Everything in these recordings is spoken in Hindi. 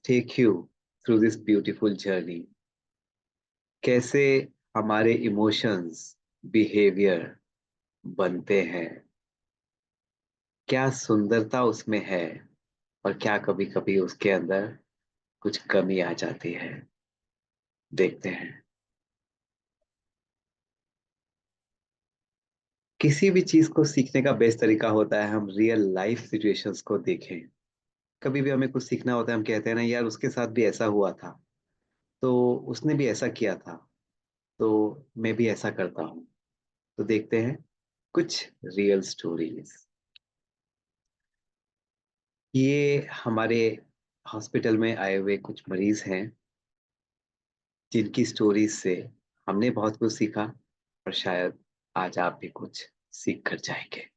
take you through this beautiful journey. कैसे हमारे इमोशंस, बिहेवियर बनते हैं, क्या सुंदरता उसमें है और क्या कभी कभी उसके अंदर कुछ कमी आ जाती है। देखते हैं। किसी भी चीज को सीखने का बेस्ट तरीका होता है हम रियल लाइफ सिचुएशंस को देखें। कभी भी हमें कुछ सीखना होता है, हम कहते हैं ना यार उसके साथ भी ऐसा हुआ था, तो उसने भी ऐसा किया था, तो मैं भी ऐसा करता हूँ। तो देखते हैं कुछ रियल स्टोरीज। ये हमारे हॉस्पिटल में आए हुए कुछ मरीज हैं जिनकी स्टोरीज से हमने बहुत कुछ सीखा और शायद आज आप भी कुछ सीख कर जाएंगे।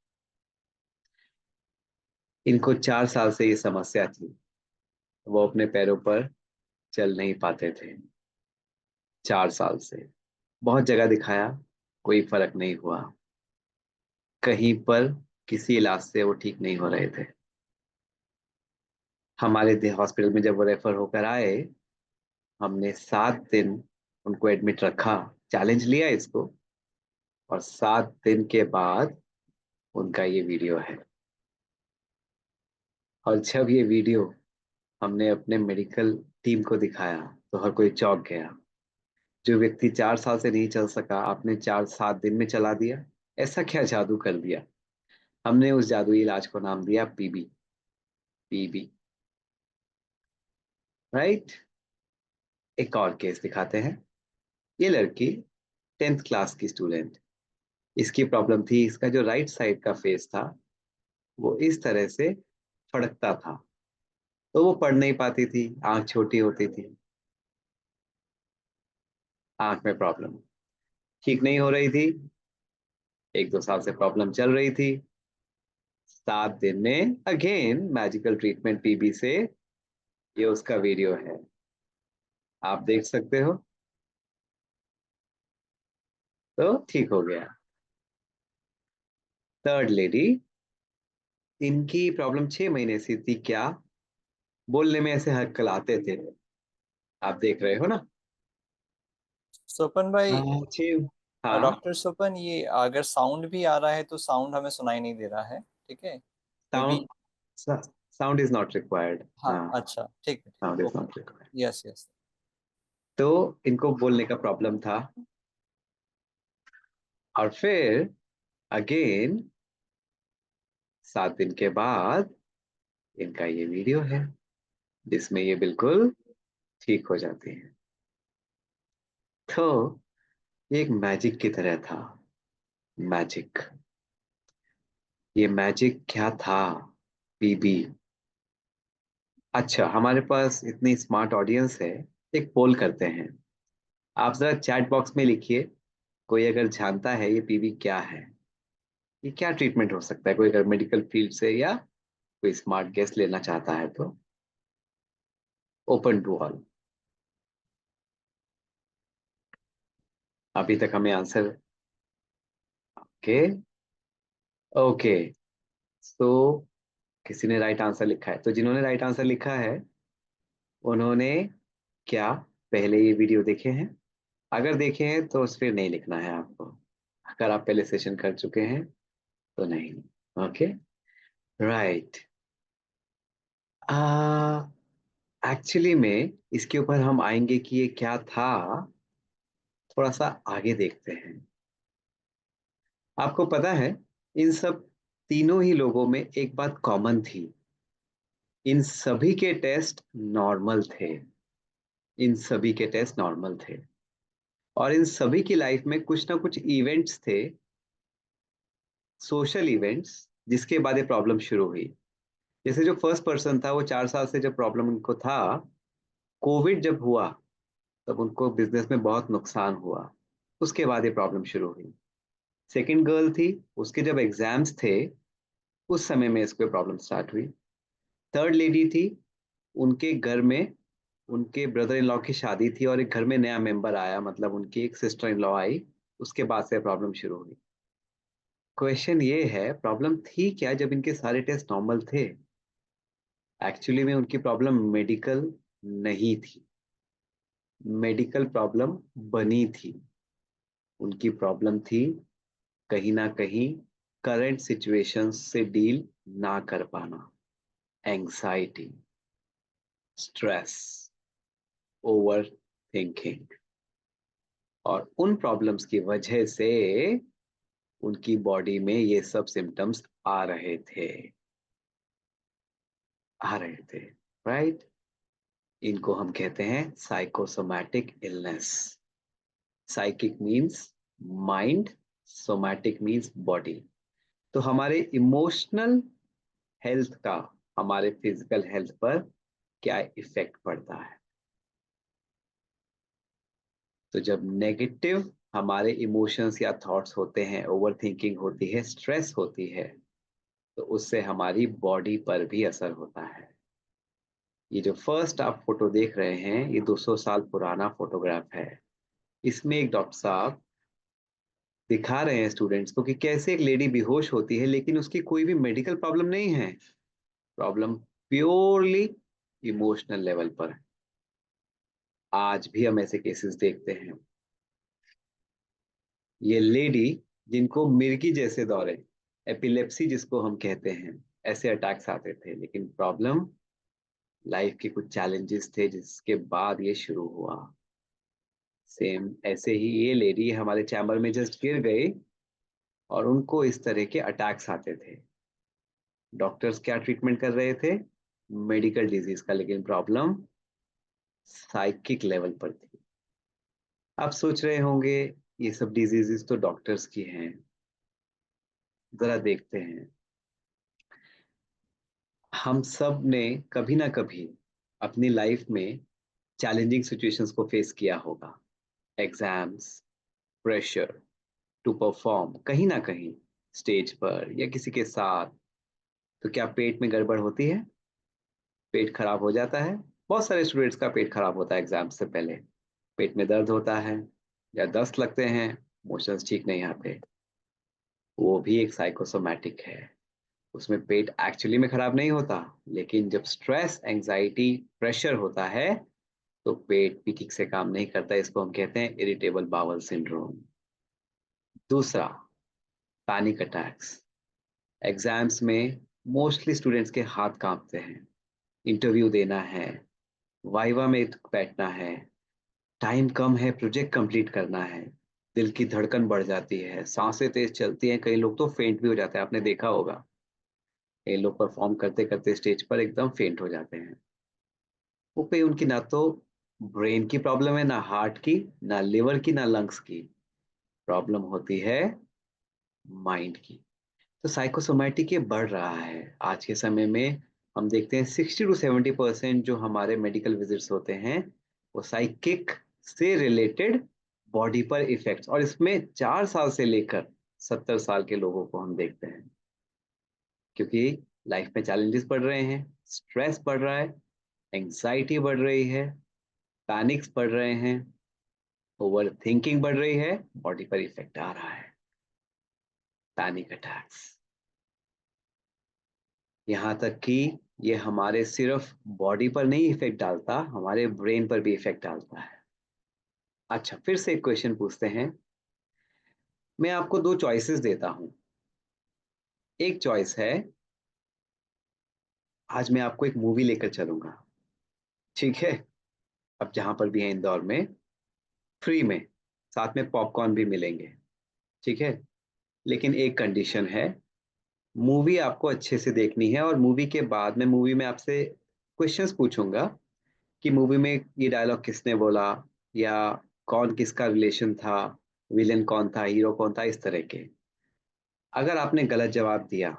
इनको 4 साल से ये समस्या थी, वो अपने पैरों पर चल नहीं पाते थे। 4 साल से बहुत जगह दिखाया, कोई फर्क नहीं हुआ। कहीं पर किसी इलाज से वो ठीक नहीं हो रहे थे। हमारे हॉस्पिटल में जब वो रेफर होकर आए, हमने 7 दिन उनको एडमिट रखा, चैलेंज लिया इसको, और 7 दिन के बाद उनका ये वीडियो है। और जब ये वीडियो हमने अपने मेडिकल टीम को दिखाया तो हर कोई चौंक गया। जो व्यक्ति 4 साल से नहीं चल सका, आपने 4 7 दिन में चला दिया। ऐसा क्या जादू कर दिया। हमने उस जादुई इलाज को नाम दिया पीबी। PB, right. एक और केस दिखाते हैं। ये लड़की 10th क्लास की स्टूडेंट। इसकी प्रॉब्लम थी, इसका जो राइट साइड का फेस था वो इस तरह से फड़कता था, तो वो पढ़ नहीं पाती थी, आंख छोटी होती थी। आंख में प्रॉब्लम ठीक नहीं हो रही थी, 1 2 साल से प्रॉब्लम चल रही थी। 7 दिन में अगेन मैजिकल ट्रीटमेंट पीबी से। ये उसका वीडियो है, आप देख सकते हो। तो ठीक हो गया। थर्ड लेडी, इनकी प्रॉब्लम 6 महीने से थी। क्या बोलने में ऐसे हकलाते थे, आप देख रहे हो ना। स्वपन भाई। हाँ छः। हाँ। डॉक्टर स्वपन, ये अगर साउंड भी आ रहा है तो साउंड हमें सुनाई नहीं दे रहा है, ठीक है। May be. Sound, sound is not required. हाँ, हाँ, अच्छा, ठीक है, ठीक, sound is okay. Not required. Yes, yes. तो इनको बोलने का प्रॉब्लम था। और फिर अगेन 7 दिन के बाद इनका ये वीडियो है जिसमें ये बिल्कुल ठीक हो जाती है। तो ये एक मैजिक की तरह था। मैजिक। ये मैजिक क्या था। पीबी। अच्छा, हमारे पास इतनी स्मार्ट ऑडियंस है, एक पोल करते हैं। आप जरा चैट बॉक्स में लिखिए, कोई अगर जानता है ये पीबी क्या है, ये क्या ट्रीटमेंट हो सकता है, कोई अगर मेडिकल फील्ड से या कोई स्मार्ट गेस्ट लेना चाहता है तो। Open to all. अभी तक हमें आंसर। ओके। ओके। तो किसी ने राइट आंसर लिखा है, तो जिन्होंने राइट आंसर लिखा है उन्होंने क्या पहले ये वीडियो देखे हैं? अगर देखे हैं तो फिर नहीं लिखना है आपको। अगर आप पहले सेशन कर चुके हैं तो नहीं। Okay, right. एक्चुअली में इसके ऊपर हम आएंगे कि ये क्या था, थोड़ा सा आगे देखते हैं। आपको पता है, इन सब तीनों ही लोगों में एक बात कॉमन थी। इन सभी के टेस्ट नॉर्मल थे। इन सभी के टेस्ट नॉर्मल थे। और इन सभी की लाइफ में कुछ ना कुछ इवेंट्स थे, सोशल इवेंट्स, जिसके बाद ये प्रॉब्लम शुरू हुई। जैसे जो फर्स्ट पर्सन था, वो 4 साल से जब प्रॉब्लम उनको था, कोविड जब हुआ तब उनको बिजनेस में बहुत नुकसान हुआ। उसके बाद ये प्रॉब्लम शुरू हुई। सेकंड गर्ल थी, उसके जब एग्जाम्स थे उस समय में इसको प्रॉब्लम स्टार्ट हुई। थर्ड लेडी थी, उनके घर में उनके ब्रदर इन लॉ की शादी थी और एक घर में नया मेंबर आया, मतलब उनकी एक सिस्टर इन लॉ आई। उसके बाद से प्रॉब्लम शुरू हुई। क्वेश्चन ये है, प्रॉब्लम थी क्या जब इनके सारे टेस्ट नॉर्मल थे? एक्चुअली में उनकी प्रॉब्लम मेडिकल नहीं थी, मेडिकल प्रॉब्लम बनी थी। उनकी प्रॉब्लम थी कहीं ना कहीं करंट सिचुएशन से डील ना कर पाना, एंग्जाइटी, स्ट्रेस, ओवर थिंकिंग। और उन प्रॉब्लम्स की वजह से उनकी बॉडी में ये सब सिम्टम्स आ रहे थे, राइट। इनको हम कहते हैं psychosomatic illness. Psychic means mind, somatic means body. तो हमारे इमोशनल हेल्थ का हमारे फिजिकल हेल्थ पर क्या इफेक्ट पड़ता है? तो जब नेगेटिव हमारे इमोशंस या थॉट्स होते हैं, ओवर थिंकिंग होती है, स्ट्रेस होती है, तो उससे हमारी बॉडी पर भी असर होता है। ये जो फर्स्ट आप फोटो देख रहे हैं, ये 200 साल पुराना फोटोग्राफ है। इसमें एक डॉक्टर साहब दिखा रहे हैं स्टूडेंट्स को कि कैसे एक लेडी बेहोश होती है, लेकिन उसकी कोई भी मेडिकल प्रॉब्लम नहीं है। प्रॉब्लम प्योरली इमोशनल लेवल पर है। आज भी हम ऐसे केसेस देखते हैं। ये लेडी जिनको मिर्गी जैसे दौरे, एपिलेप्सी जिसको हम कहते हैं, ऐसे अटैक्स आते थे, लेकिन प्रॉब्लम लाइफ के कुछ चैलेंजेस थे जिसके बाद ये शुरू हुआ। सेम ऐसे ही ये लेडी हमारे चैम्बर में जस्ट गिर गई और उनको इस तरह के अटैक्स आते थे। डॉक्टर्स क्या ट्रीटमेंट कर रहे थे? मेडिकल डिजीज का, लेकिन प्रॉब्लम साइकिक लेवल पर थी। आप सोच रहे होंगे ये सब डिजीजेस तो डॉक्टर्स की हैं। जरा देखते हैं, हम सब ने कभी ना कभी अपनी लाइफ में चैलेंजिंग सिचुएशंस को फेस किया होगा। एग्जाम्स, प्रेशर टू परफॉर्म, कहीं ना कहीं स्टेज पर या किसी के साथ। तो क्या पेट में गड़बड़ होती है? पेट खराब हो जाता है। बहुत सारे स्टूडेंट्स का पेट खराब होता है एग्जाम से पहले। पेट में दर्द होता है या दस्त लगते हैं, मोशंस ठीक नहीं आते। वो भी एक साइकोसोमैटिक है। उसमें पेट एक्चुअली में खराब नहीं होता, लेकिन जब स्ट्रेस, एंजाइटी, प्रेशर होता है तो पेट भी ठीक से काम नहीं करता। इसको हम कहते हैं इरिटेबल बाउल सिंड्रोम। दूसरा, पैनिक अटैक्स। एग्जाम्स में मोस्टली स्टूडेंट्स के हाथ कांपते हैं। इंटरव्यू देना है, वाइवा में बैठना है, टाइम कम है, प्रोजेक्ट कंप्लीट करना है। दिल की धड़कन बढ़ जाती है, सांसें तेज चलती हैं, कई लोग तो फेंट भी हो जाते हैं, आपने देखा होगा। कई लोग परफॉर्म करते करते स्टेज पर एकदम फेंट हो जाते हैं। वो पे उनकी ना तो ब्रेन की प्रॉब्लम है, ना हार्ट की, ना लिवर की, ना लंग्स की। प्रॉब्लम होती है माइंड की। तो साइकोसोमैटिक ये बढ़ रहा है आज के समय में। हम देखते हैं 60 to 70% जो हमारे मेडिकल विजिट्स होते हैं वो साइकिक से रिलेटेड बॉडी पर इफेक्ट्स, और इसमें 4 साल से लेकर 70 साल के लोगों को हम देखते हैं। क्योंकि लाइफ में चैलेंजेस बढ़ रहे हैं, स्ट्रेस बढ़ रहा है, एंग्जाइटी बढ़ रही है, पैनिक्स बढ़ रहे हैं, ओवर थिंकिंग बढ़ रही है, बॉडी पर इफेक्ट आ रहा है, पैनिक अटैक्स। यहाँ तक कि ये हमारे सिर्फ बॉडी पर नहीं इफेक्ट डालता, हमारे ब्रेन पर भी इफेक्ट डालता है। अच्छा, फिर से एक क्वेश्चन पूछते हैं। मैं आपको दो चॉइसेस देता हूं। एक चॉइस है, आज मैं आपको एक मूवी लेकर चलूंगा, ठीक है? अब जहां पर भी है इंदौर में, फ्री में, साथ में पॉपकॉर्न भी मिलेंगे, ठीक है? लेकिन एक कंडीशन है, मूवी आपको अच्छे से देखनी है, और मूवी के बाद में मूवी में आपसे क्वेश्चंस पूछूंगा कि मूवी में ये डायलॉग किसने बोला, या कौन किसका रिलेशन था, विलेन कौन था, हीरो कौन था, इस तरह के। अगर आपने गलत जवाब दिया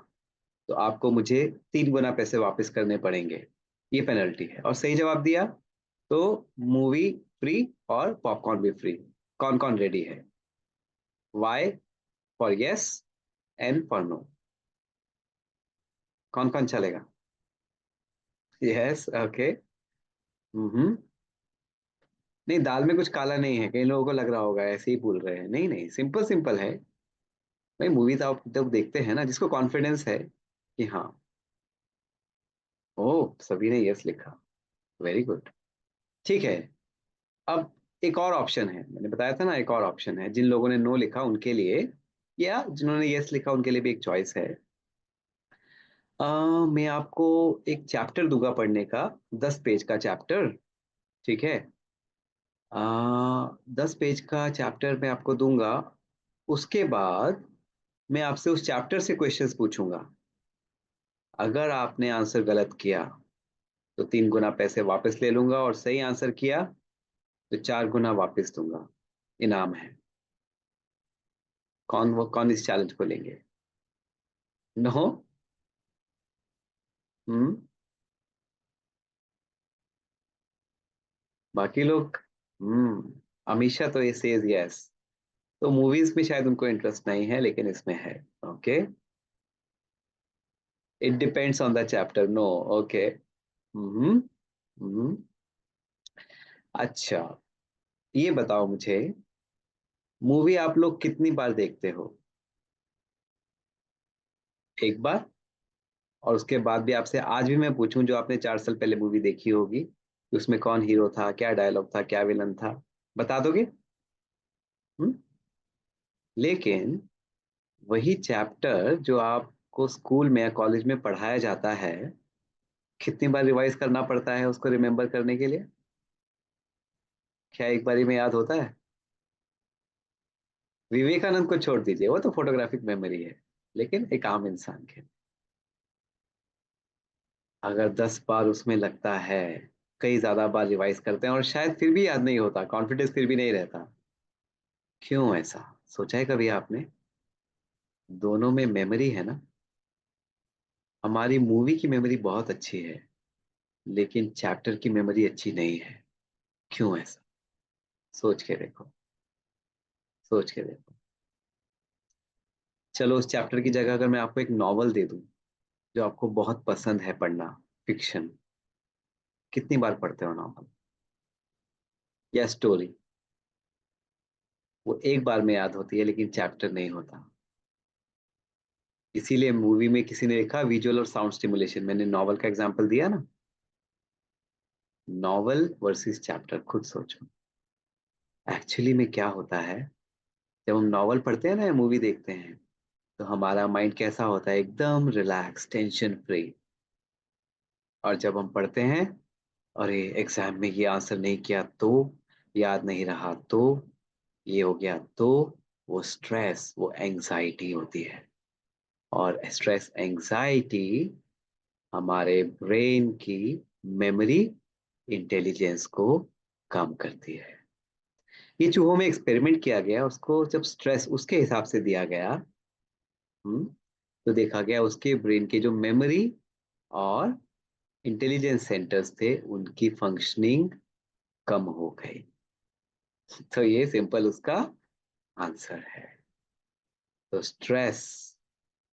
तो आपको मुझे 3 गुना पैसे वापस करने पड़ेंगे, ये पेनल्टी है। और सही जवाब दिया तो मूवी फ्री और पॉपकॉर्न भी फ्री। कौन कौन रेडी है? Y for yes, N for no. कौन कौन चलेगा? Yes, okay. हम्म। नहीं, दाल में कुछ काला नहीं है, कई लोगों को लग रहा होगा ऐसे ही बोल रहे हैं। नहीं नहीं, सिंपल सिंपल है। भाई मूवी तो आप जब देखते हैं ना, जिसको कॉन्फिडेंस है कि हाँ। ओ, सभी ने यस लिखा, वेरी गुड। ठीक है, अब एक और ऑप्शन है, मैंने बताया था ना एक और ऑप्शन है, जिन लोगों ने नो लिखा उनके लिए, या जिन्होंने यस लिखा उनके लिए भी एक चॉइस है। मैं आपको एक चैप्टर दूंगा पढ़ने का, 10 पेज का चैप्टर, ठीक है। 10 पेज का चैप्टर मैं आपको दूंगा, उसके बाद मैं आपसे उस चैप्टर से क्वेश्चंस पूछूंगा। अगर आपने आंसर गलत किया तो 3 गुना पैसे वापस ले लूंगा, और सही आंसर किया तो 4 गुना वापस दूंगा, इनाम है। कौन इस चैलेंज को लेंगे? नो? हम्म। बाकी लोग? हम्म। अमीषा तो ये सेज यस। तो मूवीज में शायद उनको इंटरेस्ट नहीं है, लेकिन इसमें है। Okay, it depends on the chapter, no. Okay. Hmm. Hmm. अच्छा, ये बताओ मुझे, मूवी आप लोग कितनी बार देखते हो? एक बार? और उसके बाद भी आपसे आज भी मैं पूछूं, जो आपने 4 साल पहले मूवी देखी होगी, कि उसमें कौन हीरो था, क्या डायलॉग था, क्या विलन था, बता दोगे? हम्म। लेकिन वही चैप्टर जो आपको स्कूल में या कॉलेज में पढ़ाया जाता है, कितनी बार रिवाइज करना पड़ता है उसको रिमेम्बर करने के लिए? क्या एक बारी में याद होता है? विवेकानंद को छोड़ दीजिए, वो तो फोटोग्राफिक मेमोरी है, लेकिन एक आम इंसान के, अगर 10 बार उसमें लगता है, कई ज्यादा बार रिवाइज करते हैं और शायद फिर भी याद नहीं होता, कॉन्फिडेंस फिर भी नहीं रहता, क्यों ऐसा? सोचा है कभी आपने? दोनों में मेमोरी है ना। हमारी मूवी की मेमोरी बहुत अच्छी है, लेकिन चैप्टर की मेमोरी अच्छी नहीं है, क्यों ऐसा? सोच के देखो, सोच के देखो। चलो, उस चैप्टर की जगह अगर मैं आपको एक नॉवल दे दूं, जो आपको बहुत पसंद है पढ़ना, फिक्शन, कितनी बार पढ़ते हो नॉवल या स्टोरी? वो एक बार में याद होती है, लेकिन चैप्टर नहीं होता। इसीलिए मूवी में किसी ने लिखा विजुअल और साउंड स्टिमुलेशन, मैंने नॉवल का एग्जांपल दिया ना। नॉवल वर्सेस चैप्टर, खुद सोचो एक्चुअली में क्या होता है। जब हम नॉवल पढ़ते हैं ना या मूवी देखते हैं, तो हमारा माइंड कैसा होता है? एकदम रिलैक्स, टेंशन फ्री। और जब हम पढ़ते हैं, अरे एग्जाम में ये आंसर नहीं किया तो, याद नहीं रहा तो, ये हो गया तो, वो स्ट्रेस, वो एंजाइटी होती है। और स्ट्रेस एंजाइटी हमारे ब्रेन की मेमोरी इंटेलिजेंस को कम करती है। ये चूहों में एक्सपेरिमेंट किया गया, उसको जब स्ट्रेस उसके हिसाब से दिया गया, हम्म, तो देखा गया उसके ब्रेन के जो मेमोरी और इंटेलिजेंस सेंटर्स थे, उनकी फंक्शनिंग कम हो गई। तो ये सिंपल उसका आंसर है। तो स्ट्रेस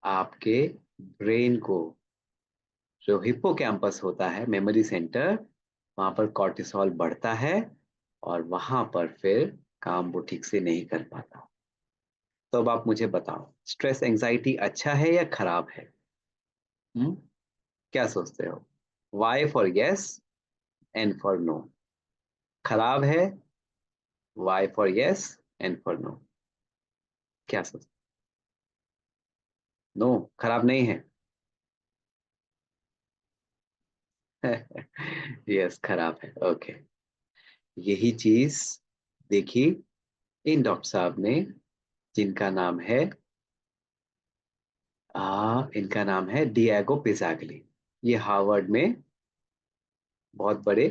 आपके ब्रेन को, जो हिप्पोकैम्पस होता है मेमोरी सेंटर, वहां पर कॉर्टिसोल बढ़ता है, और वहां पर फिर काम वो ठीक से नहीं कर पाता। तो अब आप मुझे बताओ, स्ट्रेस एंजाइटी अच्छा है या खराब है? हम्म? क्या सोचते हो? Y for yes, N for no. खराब है, Y for yes, N for no. क्या सोचते? नो, खराब नहीं है। यस, खराब है। ओके, यही चीज देखी इन डॉक्टर साहब ने, जिनका नाम है इनका नाम है डिएगो पिज़ागली। ये हार्वर्ड में बहुत बड़े,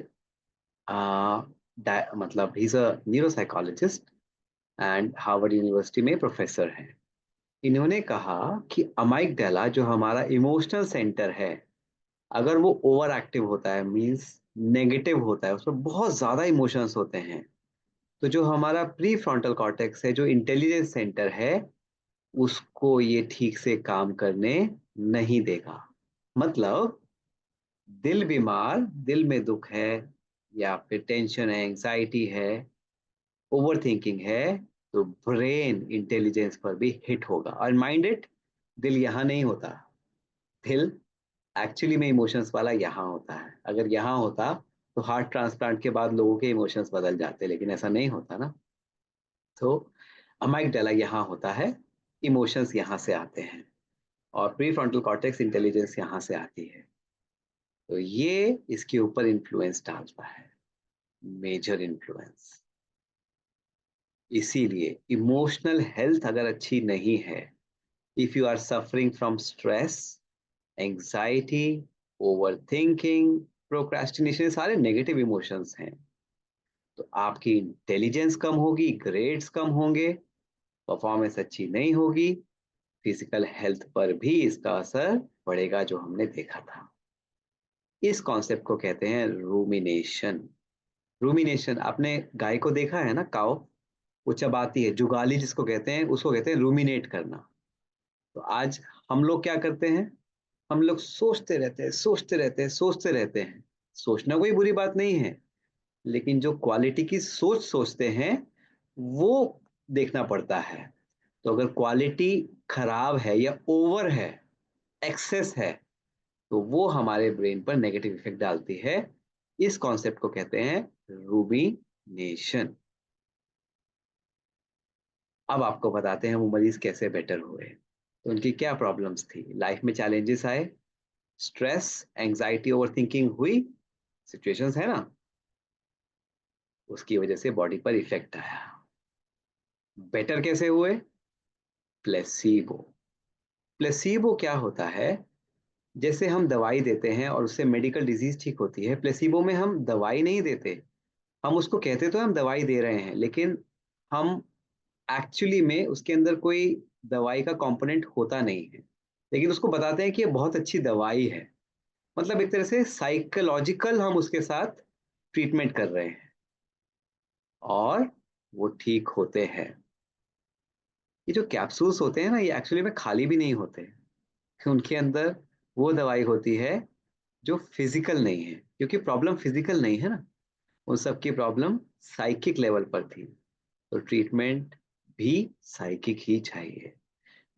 मतलब he is a neuropsychologist, and Harvard university में प्रोफेसर हैं। इन्होंने कहा कि अमाइगडाला, जो हमारा इमोशनल सेंटर है, अगर वो ओवर एक्टिव होता है, मींस नेगेटिव होता है, उसमें बहुत ज्यादा इमोशंस होते हैं, तो जो हमारा प्री फ्रंटल कॉर्टेक्स है, जो इंटेलिजेंस सेंटर है, उसको ये ठीक से काम करने नहीं देगा। मतलब दिल बीमार, दिल में दुख है, या फिर टेंशन है, एंजाइटी है, ओवर थिंकिंग है, तो ब्रेन इंटेलिजेंस पर भी हिट होगा। और माइंड इट, दिल यहाँ नहीं होता, दिल एक्चुअली में इमोशंस वाला यहाँ होता है। अगर यहाँ होता तो हार्ट ट्रांसप्लांट के बाद लोगों के इमोशंस बदल जाते हैं, लेकिन ऐसा नहीं होता ना। तो अमाइगडाला यहाँ होता है, इमोशंस यहाँ से आते हैं, और प्री फ्रंटल कॉर्टेक्स इंटेलिजेंस यहाँ से आती है। तो ये इसके ऊपर इन्फ्लुएंस डालता है, मेजर इन्फ्लुएंस। इसीलिए इमोशनल हेल्थ अगर अच्छी नहीं है, if you are suffering from stress, anxiety, overthinking, procrastination, सारे नेगेटिव इमोशंस हैं, तो आपकी इंटेलिजेंस कम होगी, ग्रेड्स कम होंगे, परफॉर्मेंस अच्छी नहीं होगी, फिजिकल हेल्थ पर भी इसका असर पड़ेगा, जो हमने देखा था। इस कॉन्सेप्ट को कहते हैं रूमिनेशन। रूमिनेशन, आपने गाय को देखा है ना, काऊ, वो चबाती है, जुगाली जिसको कहते हैं, उसको कहते हैं रूमिनेट करना। तो आज हम लोग क्या करते हैं, हम लोग सोचते रहते हैं, सोचते रहते हैं, सोचते रहते हैं। सोचना कोई बुरी बात नहीं है, लेकिन जो क्वालिटी की सोच सोचते हैं वो देखना पड़ता है। तो अगर क्वालिटी खराब है या ओवर है, एक्सेस है, तो वो हमारे ब्रेन पर नेगेटिव इफेक्ट डालती है। इस कॉन्सेप्ट को कहते हैं रूमिनेशन। अब आपको बताते हैं वो मरीज कैसे बेटर हुए। तो उनकी क्या प्रॉब्लम्स थी, लाइफ में चैलेंजेस आए, स्ट्रेस, एंग्जाइटी, ओवरथिंकिंग हुई, सिचुएशंस है ना, उसकी वजह से बॉडी पर इफेक्ट आया। बेटर कैसे हुए? प्लेसीबो। प्लेसीबो क्या होता है, जैसे हम दवाई देते हैं और उससे मेडिकल डिजीज ठीक होती है, प्लेसीबो में हम दवाई नहीं देते, हम उसको कहते तो हम दवाई दे रहे हैं, लेकिन हम एक्चुअली में उसके अंदर कोई दवाई का कंपोनेंट होता नहीं है, लेकिन उसको बताते हैं कि ये बहुत अच्छी दवाई है। मतलब एक तरह से साइकोलॉजिकल हम उसके साथ ट्रीटमेंट कर रहे हैं, और वो ठीक होते हैं। ये जो कैप्सूल्स होते हैं ना, ये एक्चुअली में खाली भी नहीं होते, उनके अंदर वो दवाई होती है जो फिजिकल नहीं है, क्योंकि प्रॉब्लम फिजिकल नहीं है ना, उन सबकी प्रॉब्लम साइकिक लेवल पर थी। तो ट्रीटमेंट भी साइकिक ही चाहिए,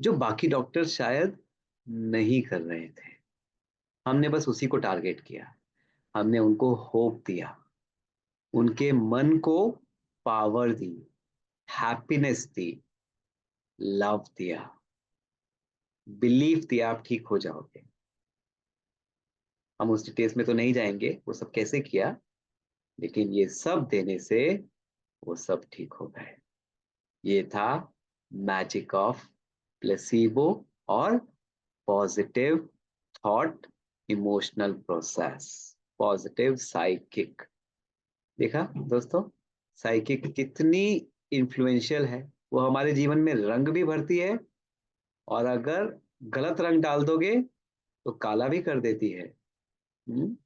जो बाकी डॉक्टर शायद नहीं कर रहे थे। हमने बस उसी को टारगेट किया, हमने उनको होप दिया, उनके मन को पावर दी, हैप्पीनेस दी, लव दिया, बिलीफ दिया, आप ठीक हो जाओगे। हम उस डिटेल्स में तो नहीं जाएंगे वो सब कैसे किया, लेकिन ये सब देने से वो सब ठीक हो गए। ये था मैजिक ऑफ प्लेसीबो और positive thought emotional process, positive psychic. देखा दोस्तों, साइकिक कितनी इन्फ्लुएंशियल है, वो हमारे जीवन में रंग भी भरती है, और अगर गलत रंग डाल दोगे तो काला भी कर देती है। हम्म?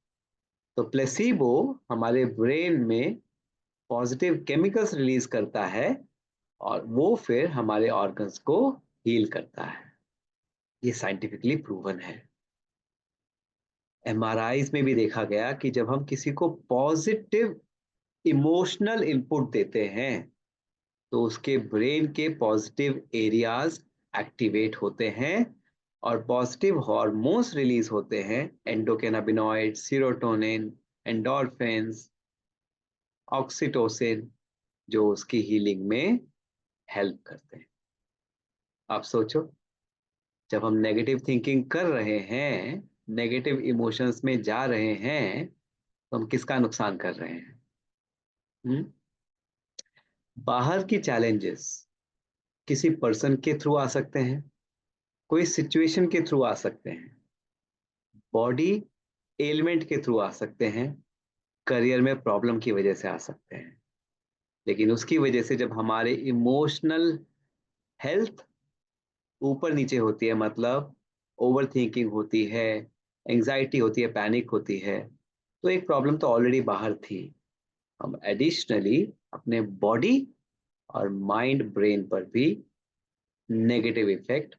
तो प्लेसीबो हमारे ब्रेन में पॉजिटिव केमिकल्स रिलीज करता है, और वो फिर हमारे ऑर्गन्स को हील करता है। ये साइंटिफिकली प्रूवन है। एमआरआईज में भी देखा गया कि जब हम किसी को पॉजिटिव इमोशनल इनपुट देते हैं, तो उसके ब्रेन के पॉजिटिव एरियाज एक्टिवेट होते हैं, और पॉजिटिव हार्मोन्स रिलीज होते हैं, एंडोकैनाबिनॉइड, सीरोटोनिन, एंडोर्फिन्स, ऑक्सीटोसिन, जो उसकी हीलिंग में हेल्प करते हैं। आप सोचो, जब हम नेगेटिव थिंकिंग कर रहे हैं, नेगेटिव इमोशंस में जा रहे हैं, तो हम किसका नुकसान कर रहे हैं? हम्म? बाहर की चैलेंजेस किसी पर्सन के थ्रू आ सकते हैं, कोई सिचुएशन के थ्रू आ सकते हैं, बॉडी एलिमेंट के थ्रू आ सकते हैं, करियर में प्रॉब्लम की वजह से आ सकते हैं। लेकिन उसकी वजह से जब हमारे इमोशनल हेल्थ ऊपर नीचे होती है, मतलब ओवर थिंकिंग होती है, एंजाइटी होती है, पैनिक होती है, तो एक प्रॉब्लम तो ऑलरेडी बाहर थी, हम एडिशनली अपने बॉडी और माइंड ब्रेन पर भी नेगेटिव इफेक्ट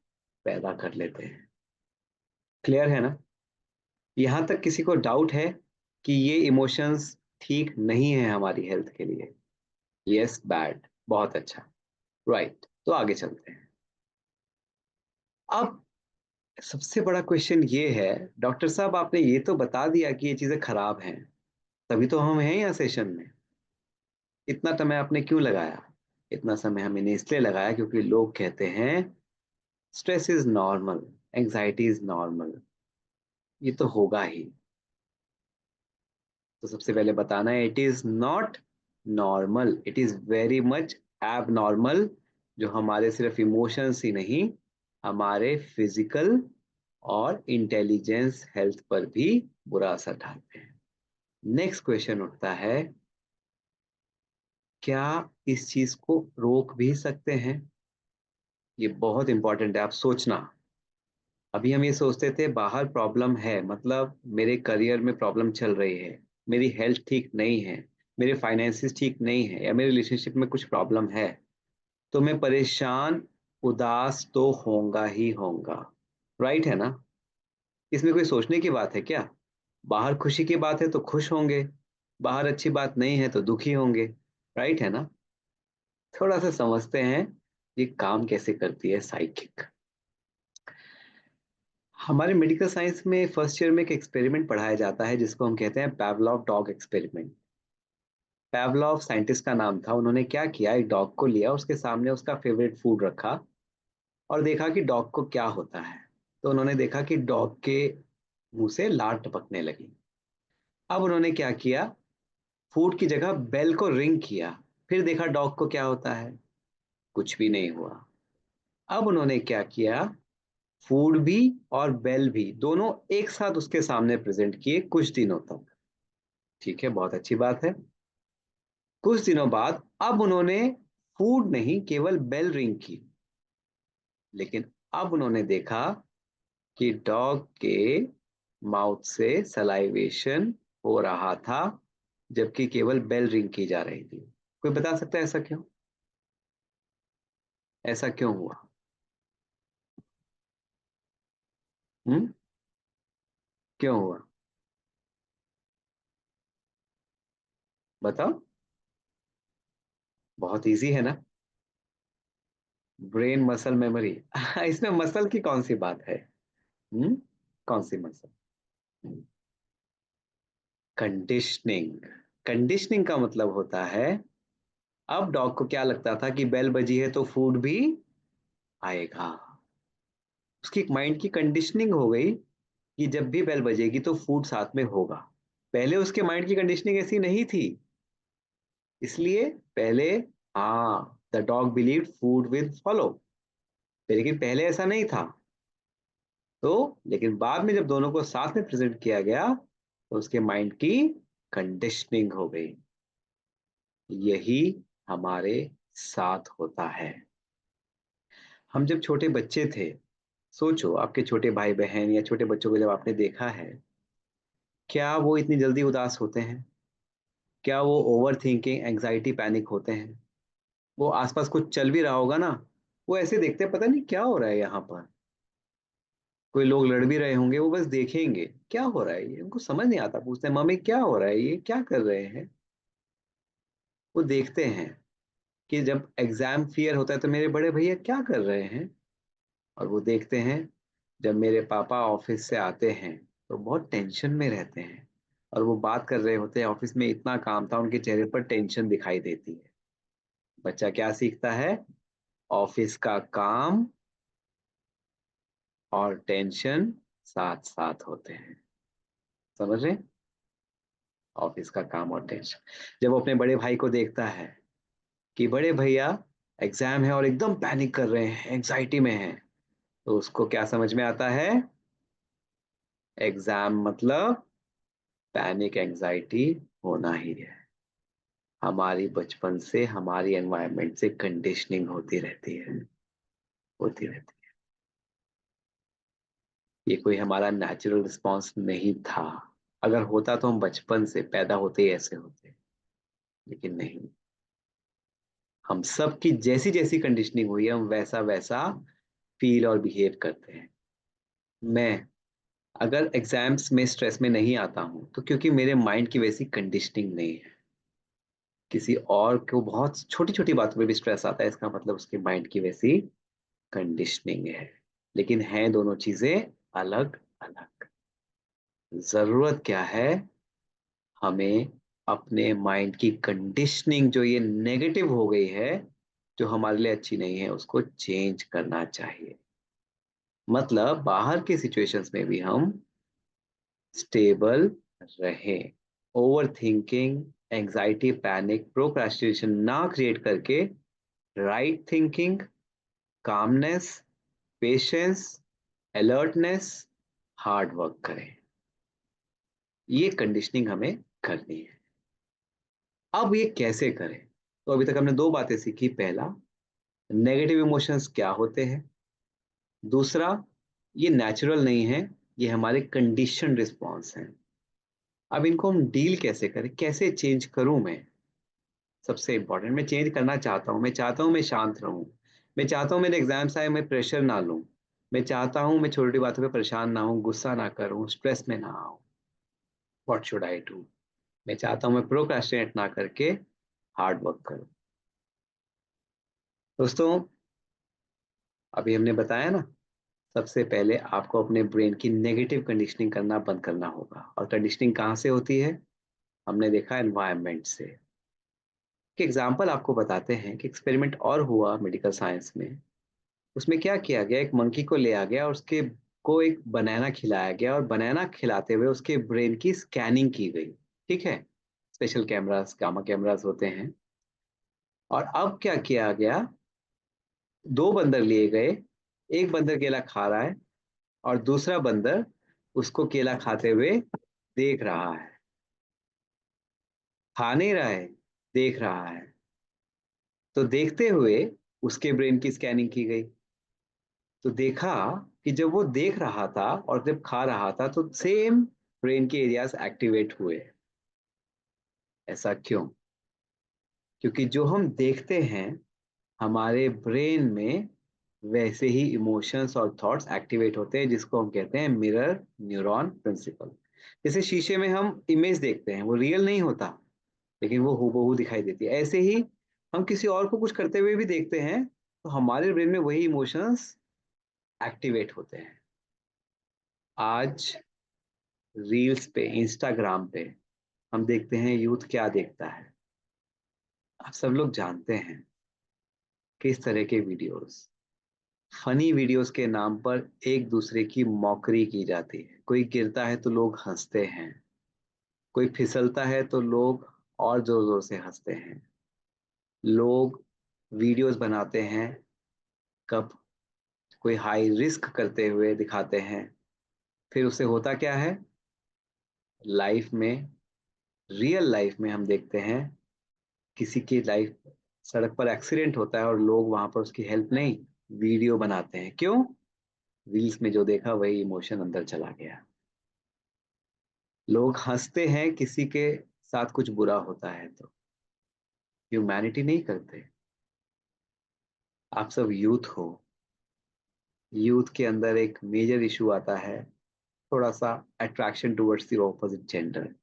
पैदा कर लेते हैं। क्लियर है ना? यहां तक किसी को डाउट है कि ये इमोशंस ठीक नहीं है हमारी हेल्थ के लिए? यस, बैड, बहुत अच्छा, राइट। तो आगे चलते हैं। अब सबसे बड़ा क्वेश्चन ये है, डॉक्टर साहब आपने ये तो बता दिया कि ये चीजें खराब हैं, तभी तो हम हैं यहाँ सेशन में। इतना समय आपने क्यों लगाया? इतना समय हमने इसलिए लगाया क्योंकि लोग कहते हैं stress is normal, anxiety is normal, ये तो होगा ही। तो सबसे पहले बताना है it is not normal, it is very much एब नॉर्मल। जो हमारे सिर्फ इमोशंस ही नहीं, हमारे फिजिकल और इंटेलिजेंस हेल्थ पर भी बुरा असर डालते हैं। नेक्स्ट क्वेश्चन उठता है, क्या इस चीज को रोक भी सकते हैं? ये बहुत इंपॉर्टेंट है, आप सोचना। अभी हम ये सोचते थे बाहर प्रॉब्लम है, मतलब मेरे करियर में प्रॉब्लम चल रही है, मेरी हेल्थ ठीक नहीं है, मेरे फाइनेंसिस ठीक नहीं है, या मेरे रिलेशनशिप में कुछ प्रॉब्लम है, तो मैं परेशान, उदास तो होऊंगा ही होऊंगा। राइट है ना? इसमें कोई सोचने की बात है क्या? बाहर खुशी की बात है तो खुश होंगे, बाहर अच्छी बात नहीं है तो दुखी होंगे। राइट है ना? थोड़ा सा समझते हैं ये काम कैसे करती है साइकिक। हमारे मेडिकल साइंस में फर्स्ट ईयर में एक एक्सपेरिमेंट पढ़ाया जाता है जिसको हम कहते हैं पैवलॉव डॉग एक्सपेरिमेंट। पैवलॉव साइंटिस्ट का नाम था। उन्होंने क्या किया, एक डॉग को लिया, उसके सामने उसका फेवरेट फूड रखा और देखा कि डॉग को क्या होता है। तो उन्होंने देखा कि डॉग के मुंह से लार टपकने लगी। अब उन्होंने क्या किया, फूड की जगह बेल को रिंग किया, फिर देखा डॉग को क्या होता है, कुछ भी नहीं हुआ। अब उन्होंने क्या किया, फूड भी और बेल भी दोनों एक साथ उसके सामने प्रेजेंट किए कुछ दिनों तक। ठीक है, बहुत अच्छी बात है। कुछ दिनों बाद अब उन्होंने फूड नहीं, केवल बेल रिंग की। लेकिन अब उन्होंने देखा कि डॉग के माउथ से सलाइवेशन हो रहा था, जबकि केवल बेल रिंग की जा रही थी। कोई बता सकता है ऐसा क्यों? ऐसा क्यों हुआ? हम्म? क्यों हुआ? बताओ। बहुत इजी है ना, ब्रेन मसल मेमोरी। इसमें मसल की कौन सी बात है? हम्म? कौन सी मसल? कंडीशनिंग। कंडीशनिंग का मतलब होता है, अब डॉग को क्या लगता था कि बेल बजी है तो फूड भी आएगा। उसकी एक माइंड की कंडीशनिंग हो गई कि जब भी बेल बजेगी तो फूड साथ में होगा। पहले उसके माइंड की कंडीशनिंग ऐसी नहीं थी, इसलिए पहले, हाँ, the dog believe food will follow, लेकिन पहले ऐसा नहीं था। तो लेकिन बाद में जब दोनों को साथ में प्रेजेंट किया गया तो उसके माइंड की कंडीशनिंग हो गई। यही हमारे साथ होता है। हम जब छोटे बच्चे थे, सोचो आपके छोटे भाई बहन या छोटे बच्चों को जब आपने देखा है, क्या वो इतनी जल्दी उदास होते हैं? क्या वो ओवर थिंकिंग, एंग्जाइटी, पैनिक होते हैं? वो आसपास कुछ चल भी रहा होगा ना, वो ऐसे देखते हैं पता नहीं क्या हो रहा है यहाँ पर। कोई लोग लड़ भी रहे होंगे, वो बस देखेंगे क्या हो रहा है, ये उनको समझ नहीं आता, पूछते हैं मम्मी क्या हो रहा है, ये क्या कर रहे हैं। वो देखते हैं कि जब एग्जाम फियर होता है तो मेरे बड़े भैया क्या कर रहे हैं, और वो देखते हैं जब मेरे पापा ऑफिस से आते हैं तो बहुत टेंशन में रहते हैं, और वो बात कर रहे होते हैं ऑफिस में इतना काम था, उनके चेहरे पर टेंशन दिखाई देती है। बच्चा क्या सीखता है? ऑफिस का काम और टेंशन साथ साथ होते हैं। समझ रहे हैं? ऑफिस का काम और टेंशन। जब वो अपने बड़े भाई को देखता है कि बड़े भैया एग्जाम है और एकदम पैनिक कर रहे हैं, एंग्जाइटी में हैं, तो उसको क्या समझ में आता है? एग्जाम मतलब पैनिक, एंग्जाइटी होना ही है। हमारी बचपन से, हमारी एनवायरनमेंट से कंडीशनिंग होती रहती है, होती रहती है। ये कोई हमारा नेचुरल रिस्पॉन्स नहीं था। अगर होता तो हम बचपन से पैदा होते ही ऐसे होते, लेकिन नहीं। हम सब की जैसी जैसी कंडीशनिंग हुई है हम वैसा वैसा फील और बिहेव करते हैं। मैं अगर एग्जाम्स में स्ट्रेस में नहीं आता हूँ तो क्योंकि मेरे माइंड की वैसी कंडीशनिंग नहीं है। किसी और को बहुत छोटी छोटी बातों में भी स्ट्रेस आता है, इसका मतलब उसके माइंड की वैसी कंडीशनिंग है। लेकिन हैं दोनों चीजें अलग अलग। जरूरत क्या है? हमें अपने माइंड की कंडीशनिंग जो ये नेगेटिव हो गई है, जो हमारे लिए अच्छी नहीं है, उसको चेंज करना चाहिए। मतलब बाहर की सिचुएशंस में भी हम स्टेबल रहें, over thinking, anxiety, panic, procrastination ना क्रिएट करके right thinking, calmness, patience, alertness, hard work करें। ये कंडीशनिंग हमें करनी है। अब ये कैसे करें? तो अभी तक हमने दो बातें सीखी। पहला, नेगेटिव इमोशंस क्या होते हैं। दूसरा, ये नेचुरल नहीं है, ये हमारे कंडीशन रिस्पॉन्स हैं। अब इनको हम डील कैसे करें, कैसे चेंज करूं मैं? सबसे इंपॉर्टेंट, मैं चेंज करना चाहता हूं, मैं चाहता हूं मैं शांत रहूं, मैं चाहता हूं मेरे एग्जाम्स आए मैं प्रेशर ना लूं, मैं चाहता हूं मैं छोटी छोटी बातों पे परेशान ना हूं, गुस्सा ना करूं, स्ट्रेस में ना आऊं। What should I do? मैं चाहता हूं मैं प्रोक्रेस्टिनेट ना करके हार्ड वर्क करूं। दोस्तों, अभी हमने बताया ना, सबसे पहले आपको अपने ब्रेन की नेगेटिव कंडीशनिंग करना बंद करना होगा। और कंडीशनिंग कहाँ से होती है? हमने देखा एनवायरनमेंट से। एक एग्जाम्पल आपको बताते हैं कि एक्सपेरिमेंट और हुआ मेडिकल साइंस में। उसमें क्या किया गया, एक मंकी को ले आ गया और उसके को एक बनाना खिलाया गया, और बनाना खिलाते हुए उसके ब्रेन की स्कैनिंग की गई। ठीक है, स्पेशल कैमरास, गामा कैमरास होते हैं। और अब क्या किया गया, दो बंदर लिए गए, एक बंदर केला खा रहा है और दूसरा बंदर उसको केला खाते हुए देख रहा है। खा नहीं रहा है, देख रहा है। तो देखते हुए उसके ब्रेन की स्कैनिंग की गई। तो देखा कि जब वो देख रहा था और जब खा रहा था तो सेम ब्रेन के एरियाज एक्टिवेट हुए। ऐसा क्यों? क्योंकि जो हम देखते हैं, हमारे ब्रेन में वैसे ही इमोशंस और थॉट्स एक्टिवेट होते हैं, जिसको हम कहते हैं मिरर न्यूरॉन प्रिंसिपल। जैसे शीशे में हम इमेज देखते हैं, वो रियल नहीं होता, लेकिन वो हूबहू दिखाई देती है। ऐसे ही हम किसी और को कुछ करते हुए भी देखते हैं, तो हमारे ब्रेन में वही इमोशंस एक्टिवेट होते हैं। आज रील्स पे, इंस्टाग्राम पे हम देखते हैं यूथ क्या देखता है। आप सब लोग जानते हैं किस तरह के वीडियोस, फनी वीडियोस के नाम पर एक दूसरे की मॉकरी की जाती है। कोई गिरता है तो लोग हंसते हैं, कोई फिसलता है तो लोग और जोर जोर से हंसते हैं। लोग वीडियोस बनाते हैं, कब कोई हाई रिस्क करते हुए दिखाते हैं, फिर उससे होता क्या है? लाइफ में, रियल लाइफ में हम देखते हैं किसी की लाइफ, सड़क पर एक्सीडेंट होता है और लोग वहां पर उसकी हेल्प नहीं, वीडियो बनाते हैं। क्यों? रील्स में जो देखा वही इमोशन अंदर चला गया। लोग हंसते हैं किसी के साथ कुछ बुरा होता है तो, ह्यूमैनिटी नहीं करते। आप सब यूथ हो, यूथ के अंदर एक मेजर इशू आता है, थोड़ा सा attraction towards the opposite gender.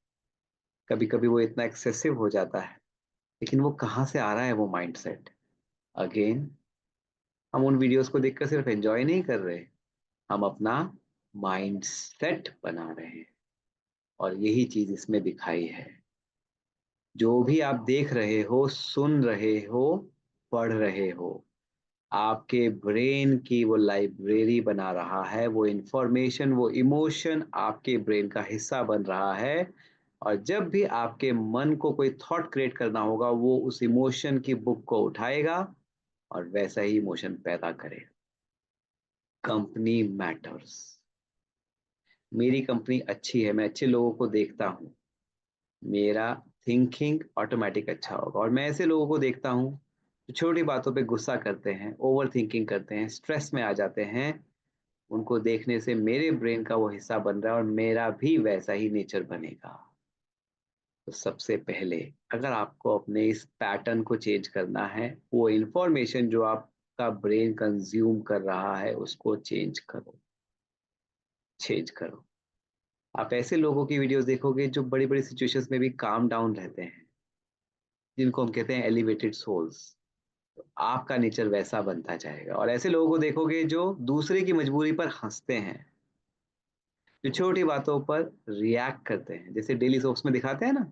कभी कभी वो इतना एक्सेसिव हो जाता है, लेकिन वो कहाँ से आ रहा है वो माइंडसेट? अगेन, हम उन वीडियोस को देखकर सिर्फ एंजॉय नहीं कर रहे, हम अपना माइंडसेट बना रहे हैं। और यही चीज इसमें दिखाई है। जो भी आप देख रहे हो, सुन रहे हो, पढ़ रहे हो, आपके ब्रेन की वो लाइब्रेरी बना रहा है। वो इंफॉर्मेशन, वो इमोशन आपके ब्रेन का हिस्सा बन रहा है। और जब भी आपके मन को कोई थॉट क्रिएट करना होगा, वो उस इमोशन की बुक को उठाएगा और वैसा ही इमोशन पैदा करेगा। Company matters. मेरी कंपनी अच्छी है, मैं अच्छे लोगों को देखता हूँ, मेरा थिंकिंग ऑटोमेटिक अच्छा होगा। और मैं ऐसे लोगों को देखता हूँ जो छोटी बातों पे गुस्सा करते हैं, ओवर थिंकिंग करते हैं, स्ट्रेस में आ जाते हैं। उनको देखने से मेरे ब्रेन का वो हिस्सा बन रहा है और मेरा भी वैसा ही नेचर बनेगा। तो सबसे पहले, अगर आपको अपने इस पैटर्न को चेंज करना है, वो इंफॉर्मेशन जो आपका ब्रेन कंज्यूम कर रहा है उसको चेंज करो, चेंज करो। आप ऐसे लोगों की वीडियोस देखोगे जो बड़ी बड़ी सिचुएशंस में भी काम डाउन रहते हैं, जिनको हम कहते हैं एलिवेटेड सोल्स। तो आपका नेचर वैसा बनता जाएगा। और ऐसे लोगों को देखोगे जो दूसरे की मजबूरी पर हंसते हैं, जो छोटी बातों पर रिएक्ट करते हैं, जैसे डेली सोप्स में दिखाते हैं ना,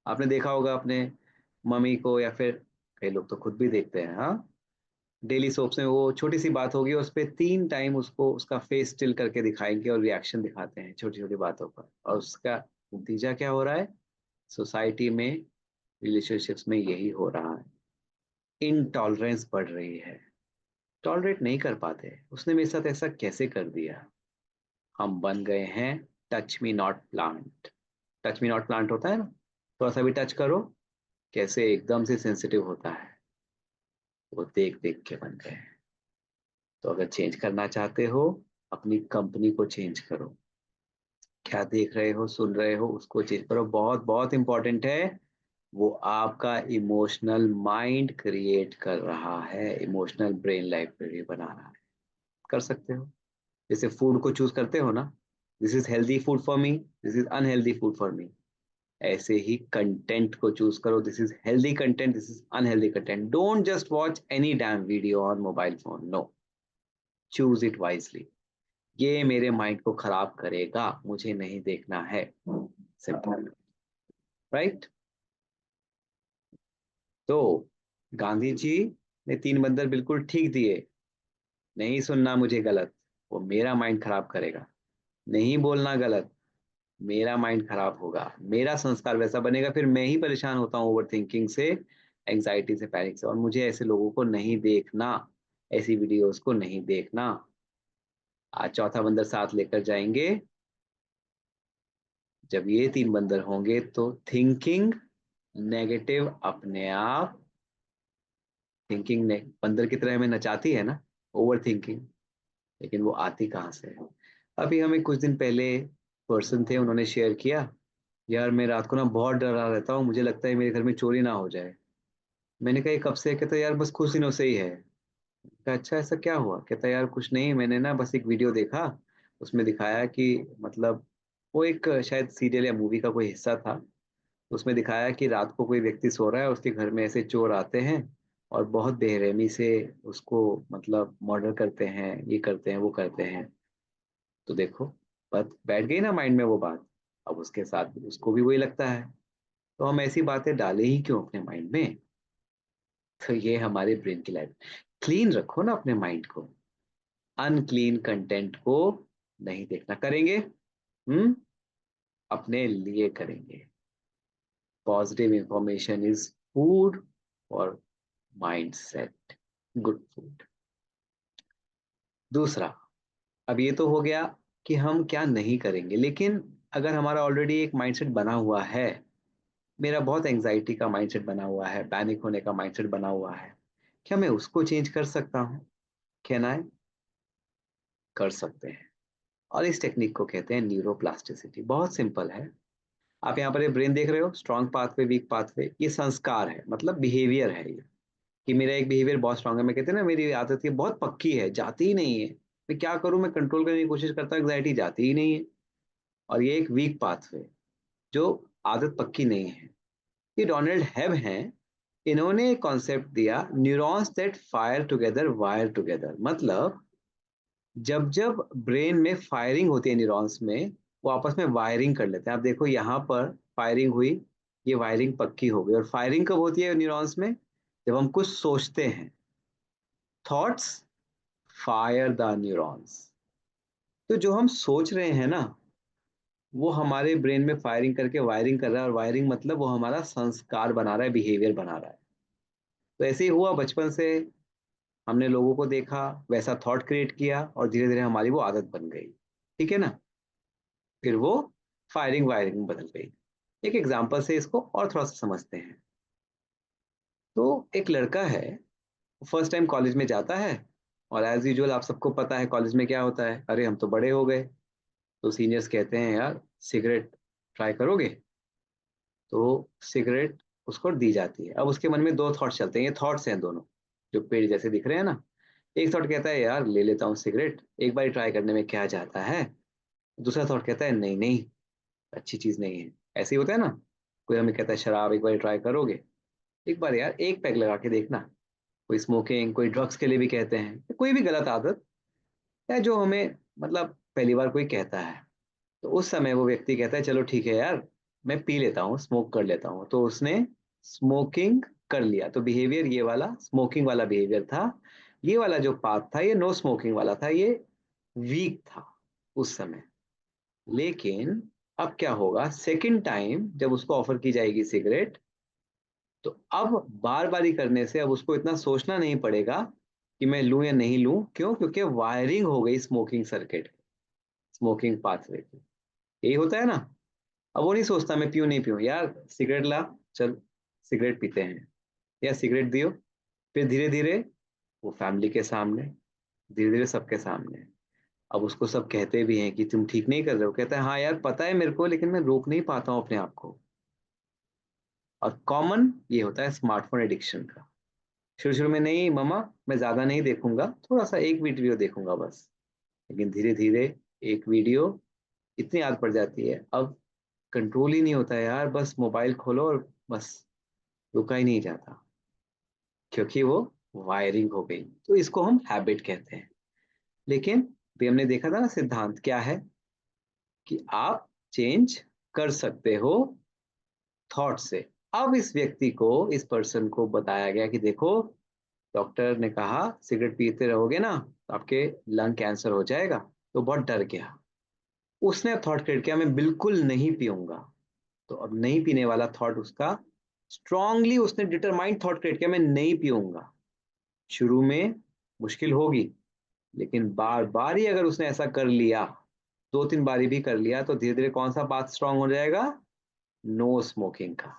आपने देखा होगा अपने मम्मी को, या फिर कई लोग तो खुद भी देखते हैं, हाँ, डेली सोप्स में वो छोटी सी बात होगी, उस पर 3 टाइम उसको उसका फेस स्टिल करके दिखाएंगे और रिएक्शन दिखाते हैं छोटी छोटी बातों पर, और उसका नतीजा क्या हो रहा है सोसाइटी में, रिलेशनशिप्स में, यही हो रहा है। इनटॉलरेंस बढ़ रही है, टॉलरेट नहीं कर पाते, उसने मेरे साथ ऐसा कैसे कर दिया। हम बन गए हैं touch me not plant. Touch me not plant होता है ना, थोड़ा सा भी टच करो कैसे एकदम से सेंसिटिव होता है, वो देख देख के बन गए हैं। तो अगर चेंज करना चाहते हो, अपनी कंपनी को चेंज करो, क्या देख रहे हो सुन रहे हो उसको चेंज करो। बहुत बहुत इंपॉर्टेंट है, वो आपका इमोशनल माइंड क्रिएट कर रहा है, इमोशनल ब्रेन लाइब्रेरी बना रहा है। कर सकते हो, जैसे फूड को चूज करते हो ना, this is healthy food for me, this is unhealthy food for me, ऐसे ही कंटेंट को चूज करो, this is healthy content, this is unhealthy content. Don't just watch any damn video on mobile phone, no, choose it wisely. ये मेरे माइंड को खराब करेगा, मुझे नहीं देखना है, सिंपल, राइट। तो गांधी जी ने 3 बंदर बिल्कुल ठीक दिए, नहीं सुनना मुझे गलत, वो मेरा माइंड खराब करेगा, नहीं बोलना गलत, मेरा माइंड खराब होगा, मेरा संस्कार वैसा बनेगा, फिर मैं ही परेशान होता हूँ ओवर थिंकिंग से, एंग्जाइटी से, पैनिक से, और मुझे ऐसे लोगों को नहीं देखना, ऐसी वीडियोस को नहीं देखना। आज चौथा बंदर साथ लेकर जाएंगे, जब ये 3 बंदर होंगे तो थिंकिंग नेगेटिव अपने आप, थिंकिंग ने बंदर की तरह हमें नचाती है ना, ओवर थिंकिंग, लेकिन वो आती कहाँ से है। अभी हमें कुछ दिन पहले पर्सन थे, उन्होंने शेयर किया, यार मैं रात को ना बहुत डरा रहता हूँ, मुझे लगता है मेरे घर में चोरी ना हो जाए। मैंने कहा ये कब से? कहता यार बस कुछ दिनों से ही है। कहा अच्छा ऐसा क्या हुआ? कहता यार कुछ नहीं, मैंने ना बस एक वीडियो देखा, उसमें दिखाया कि मतलब वो एक शायद सीरियल या मूवी का कोई हिस्सा था, उसमें दिखाया कि रात को कोई व्यक्ति सो रहा है, उसके घर में ऐसे चोर आते हैं और बहुत बेरहमी से उसको मतलब मर्डर करते हैं, ये करते हैं वो करते हैं। तो देखो, बात बैठ गई ना माइंड में वो बात, अब उसके साथ भी उसको भी वही लगता है। तो हम ऐसी बातें डालें ही क्यों अपने माइंड में? तो ये हमारे ब्रेन की लाइफ, क्लीन रखो ना अपने माइंड को, अनक्लीन कंटेंट को नहीं देखना। करेंगे, अपने लिए करेंगे। पॉजिटिव इंफॉर्मेशन इज फूड और माइंडसेट, गुड फूड। दूसरा, अब ये तो हो गया कि हम क्या नहीं करेंगे, लेकिन अगर हमारा ऑलरेडी एक माइंडसेट बना हुआ है, मेरा बहुत एंजाइटी का माइंडसेट बना हुआ है, पैनिक होने का माइंडसेट बना हुआ है, क्या मैं उसको चेंज कर सकता हूँ? Can I? कर सकते हैं, और इस टेक्निक को कहते हैं न्यूरोप्लास्टिसिटी। बहुत सिंपल है। आप यहाँ पर ये ब्रेन देख रहे हो, स्ट्रॉन्ग पाथवे वीक पाथवे, ये संस्कार है, मतलब बिहेवियर है ये, कि मेरा एक बिहेवियर बहुत स्ट्रांग है, मैं कहते हैं ना मेरी आदत ये बहुत पक्की है, जाती ही नहीं है, मैं क्या करूं, मैं कंट्रोल करने की कोशिश करता हूँ, एग्जाइटी जाती ही नहीं है। और ये एक वीक पाथवे, जो आदत पक्की नहीं है। ये डोनाल्ड हेब हैं, इन्होंने एक कॉन्सेप्ट दिया, neurons that fire together wire together. मतलब जब जब ब्रेन में फायरिंग होती है न्यूरॉन्स में, वो आपस में वायरिंग कर लेते हैं। आप देखो यहाँ पर फायरिंग हुई, ये वायरिंग पक्की हो गई। और फायरिंग कब होती है न्यूरॉन्स में? जब हम कुछ सोचते हैं, थॉट्स फायर द न्यूरॉन्स। तो जो हम सोच रहे हैं ना, वो हमारे ब्रेन में फायरिंग करके वायरिंग कर रहा है, और वायरिंग मतलब वो हमारा संस्कार बना रहा है, बिहेवियर बना रहा है। तो ऐसे ही हुआ, बचपन से हमने लोगों को देखा, वैसा थॉट क्रिएट किया, और धीरे धीरे हमारी वो आदत बन गई, ठीक है ना? फिर वो फायरिंग वायरिंग में बदल गई। एक एग्जांपल से इसको और थोड़ा सा समझते हैं। तो एक लड़का है, फर्स्ट टाइम कॉलेज में जाता है, और एज यूजुअल आप सबको पता है कॉलेज में क्या होता है, अरे हम तो बड़े हो गए। तो सीनियर्स कहते हैं यार सिगरेट ट्राई करोगे? तो सिगरेट उसको दी जाती है। अब उसके मन में 2 थॉट्स चलते हैं, ये थॉट्स हैं दोनों, जो पेड़ जैसे दिख रहे हैं ना। एक थॉट कहता है यार ले लेता हूँ सिगरेट, एक बार ट्राई करने में क्या जाता है। दूसरा थॉट कहता है नहीं नहीं, अच्छी चीज नहीं है। ऐसे ही होता है ना, कोई हमें कहता है शराब एक बार ट्राई करोगे, एक बार यार एक पैक लगा के देखना। कोई स्मोकिंग, कोई ड्रग्स के लिए भी कहते हैं, कोई भी गलत आदत है जो हमें मतलब पहली बार कोई कहता है। तो उस समय वो व्यक्ति कहता है चलो ठीक है यार, मैं पी लेता हूँ, स्मोक कर लेता हूँ। तो उसने स्मोकिंग कर लिया। तो बिहेवियर ये वाला स्मोकिंग वाला बिहेवियर था। ये वाला जो पाथ था ये नो स्मोकिंग वाला था, ये वीक था उस समय। लेकिन अब क्या होगा, सेकंड टाइम जब उसको ऑफर की जाएगी सिगरेट, तो अब बार बारी करने से अब उसको इतना सोचना नहीं पड़ेगा कि मैं लूं या नहीं लूं। क्यों? क्योंकि वायरिंग हो गई स्मोकिंग सर्किट, स्मोकिंग पाथवे की। यही होता है ना। अब वो नहीं सोचता मैं पीऊं नहीं पीऊं, यार सिगरेट ला, चल सिगरेट पीते हैं, या सिगरेट दियो। फिर धीरे धीरे वो फैमिली के सामने, धीरे धीरे सबके सामने। अब उसको सब कहते भी हैं कि तुम ठीक नहीं कर रहे हो, कहता है हाँ यार पता है मेरे को, लेकिन मैं रोक नहीं पाता हूँ अपने आप को। और कॉमन ये होता है स्मार्टफोन एडिक्शन का। शुरू शुरू में नहीं मम्मा, मैं ज्यादा नहीं देखूंगा, थोड़ा सा एक वीडियो देखूंगा बस। लेकिन धीरे धीरे एक वीडियो इतनी आदत पड़ जाती है, अब कंट्रोल ही नहीं होता है यार, बस मोबाइल खोलो और बस रुका ही नहीं जाता, क्योंकि वो वायरिंग हो गई। तो इसको हम हैबिट कहते हैं। लेकिन भी हमने देखा था ना, सिद्धांत क्या है कि आप चेंज कर सकते हो थॉट से। अब इस व्यक्ति को, इस पर्सन को बताया गया कि देखो, डॉक्टर ने कहा सिगरेट पीते रहोगे ना तो आपके लंग कैंसर हो जाएगा। तो बहुत डर गया। उसने थॉट क्रिएट किया मैं बिल्कुल नहीं पीऊंगा। तो अब नहीं पीने वाला थॉट उसका स्ट्रांगली, उसने डिटरमाइंड थॉट क्रिएट किया मैं नहीं पीऊंगा। शुरू में मुश्किल होगी, लेकिन बार बार ही अगर उसने ऐसा कर लिया, दो तीन बारी भी कर लिया, तो धीरे धीरे कौन सा बात स्ट्रांग हो जाएगा, नो स्मोकिंग का,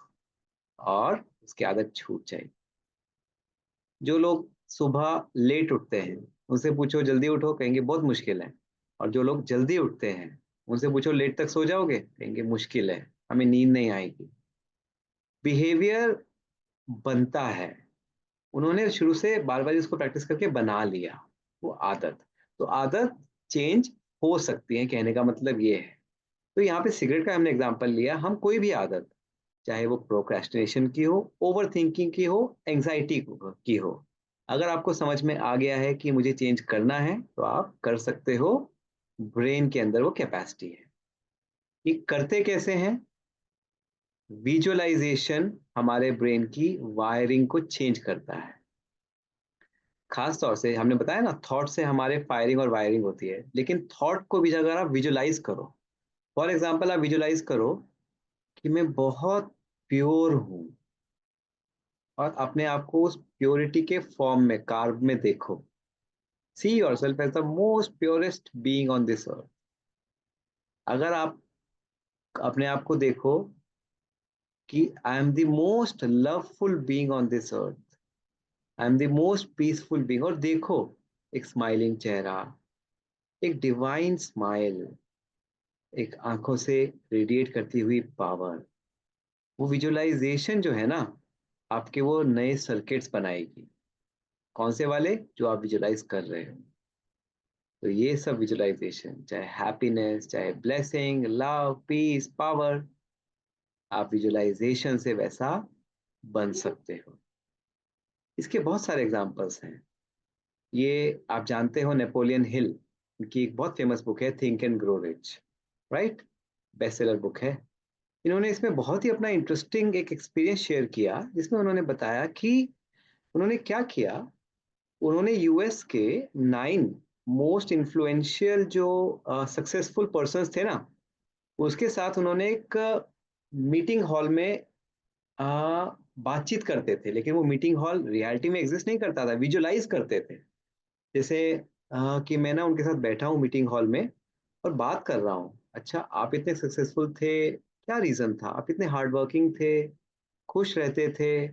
और उसकी आदत छूट जाएगी। जो लोग सुबह लेट उठते हैं उनसे पूछो जल्दी उठो, कहेंगे बहुत मुश्किल है। और जो लोग जल्दी उठते हैं उनसे पूछो लेट तक सो जाओगे, कहेंगे मुश्किल है, हमें नींद नहीं आएगी। बिहेवियर बनता है, उन्होंने शुरू से बार बार इसको प्रैक्टिस करके बना लिया वो आदत। तो आदत चेंज हो सकती है, कहने का मतलब ये है। तो यहाँ पे सिगरेट का हमने एग्जांपल लिया, हम कोई भी आदत, चाहे वो प्रोक्रेस्टिनेशन की हो, ओवर थिंकिंग की हो, एंग्जाइटी की हो, अगर आपको समझ में आ गया है कि मुझे चेंज करना है तो आप कर सकते हो। ब्रेन के अंदर वो कैपेसिटी है। ये करते कैसे हैं? विजुअलाइजेशन हमारे ब्रेन की वायरिंग को चेंज करता है। खास तौर से हमने बताया ना, थॉट से हमारे फायरिंग और वायरिंग होती है, लेकिन थॉट को भी अगर आप विजुअलाइज करो, फॉर एग्जाम्पल आप विजुअलाइज करो कि मैं बहुत प्योर हूं, और अपने आप को उस प्योरिटी के फॉर्म में, कार्ब में देखो। See yourself as the most purest being on this earth. अगर आप अपने आप को देखो कि I am the most loveful being on this earth, I am the most peaceful being, और देखो एक स्माइलिंग चेहरा, एक डिवाइन स्माइल, एक आंखों से रेडिएट करती हुई पावर, वो विजुअलाइजेशन जो है ना, आपके वो नए सर्किट्स बनाएगी। कौन से वाले? जो आप विजुअलाइज कर रहे हो। तो ये सब विजुअलाइजेशन, चाहे हैप्पीनेस, चाहे ब्लेसिंग, लव, पीस, पावर, आप विजुअलाइजेशन से वैसा बन सकते हो। इसके बहुत सारे एग्जांपल्स हैं। ये आप जानते हो, नेपोलियन हिल, उनकी एक बहुत फेमस बुक है think and grow rich, right? Best seller book है। इन्होंने इसमें बहुत ही अपना इंटरेस्टिंग एक एक्सपीरियंस शेयर किया, जिसमें उन्होंने बताया कि उन्होंने क्या किया। उन्होंने यूएस के 9 मोस्ट इन्फ्लुएंशियल जो सक्सेसफुल पर्सन्स थे ना, उसके साथ उन्होंने एक मीटिंग हॉल में बातचीत करते थे। लेकिन वो मीटिंग हॉल रियलिटी में एग्जिस्ट नहीं करता था, विजुअलाइज करते थे। जैसे कि मैं ना उनके साथ बैठा हूँ मीटिंग हॉल में और बात कर रहा हूँ, अच्छा आप इतने सक्सेसफुल थे, क्या रीजन था? आप इतने हार्ड वर्किंग थे, खुश रहते थे,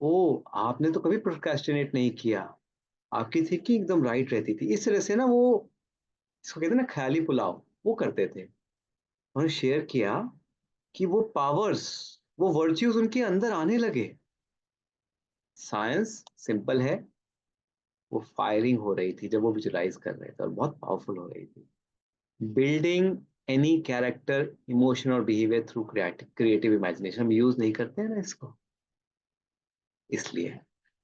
ओ आपने तो कभी प्रोक्रेस्टिनेट नहीं किया, आपकी थिंकिंग एकदम राइट रहती थी। इस तरह से ना वो, इसको कहते हैं ना ख्याली पुलाव, वो करते थे। उन्होंने शेयर किया कि वो पावर्स, वो वर्च्यूज उनके अंदर आने लगे। साइंस सिंपल है, वो फायरिंग हो रही थी जब वो विजुलाइज कर रहे थे, और बहुत पावरफुल हो रही थी। बिल्डिंग एनी कैरेक्टर, इमोशन और बिहेवियर थ्रू क्रिएटिव इमेजिनेशन, हम यूज नहीं करते हैं ना इसको, इसलिए।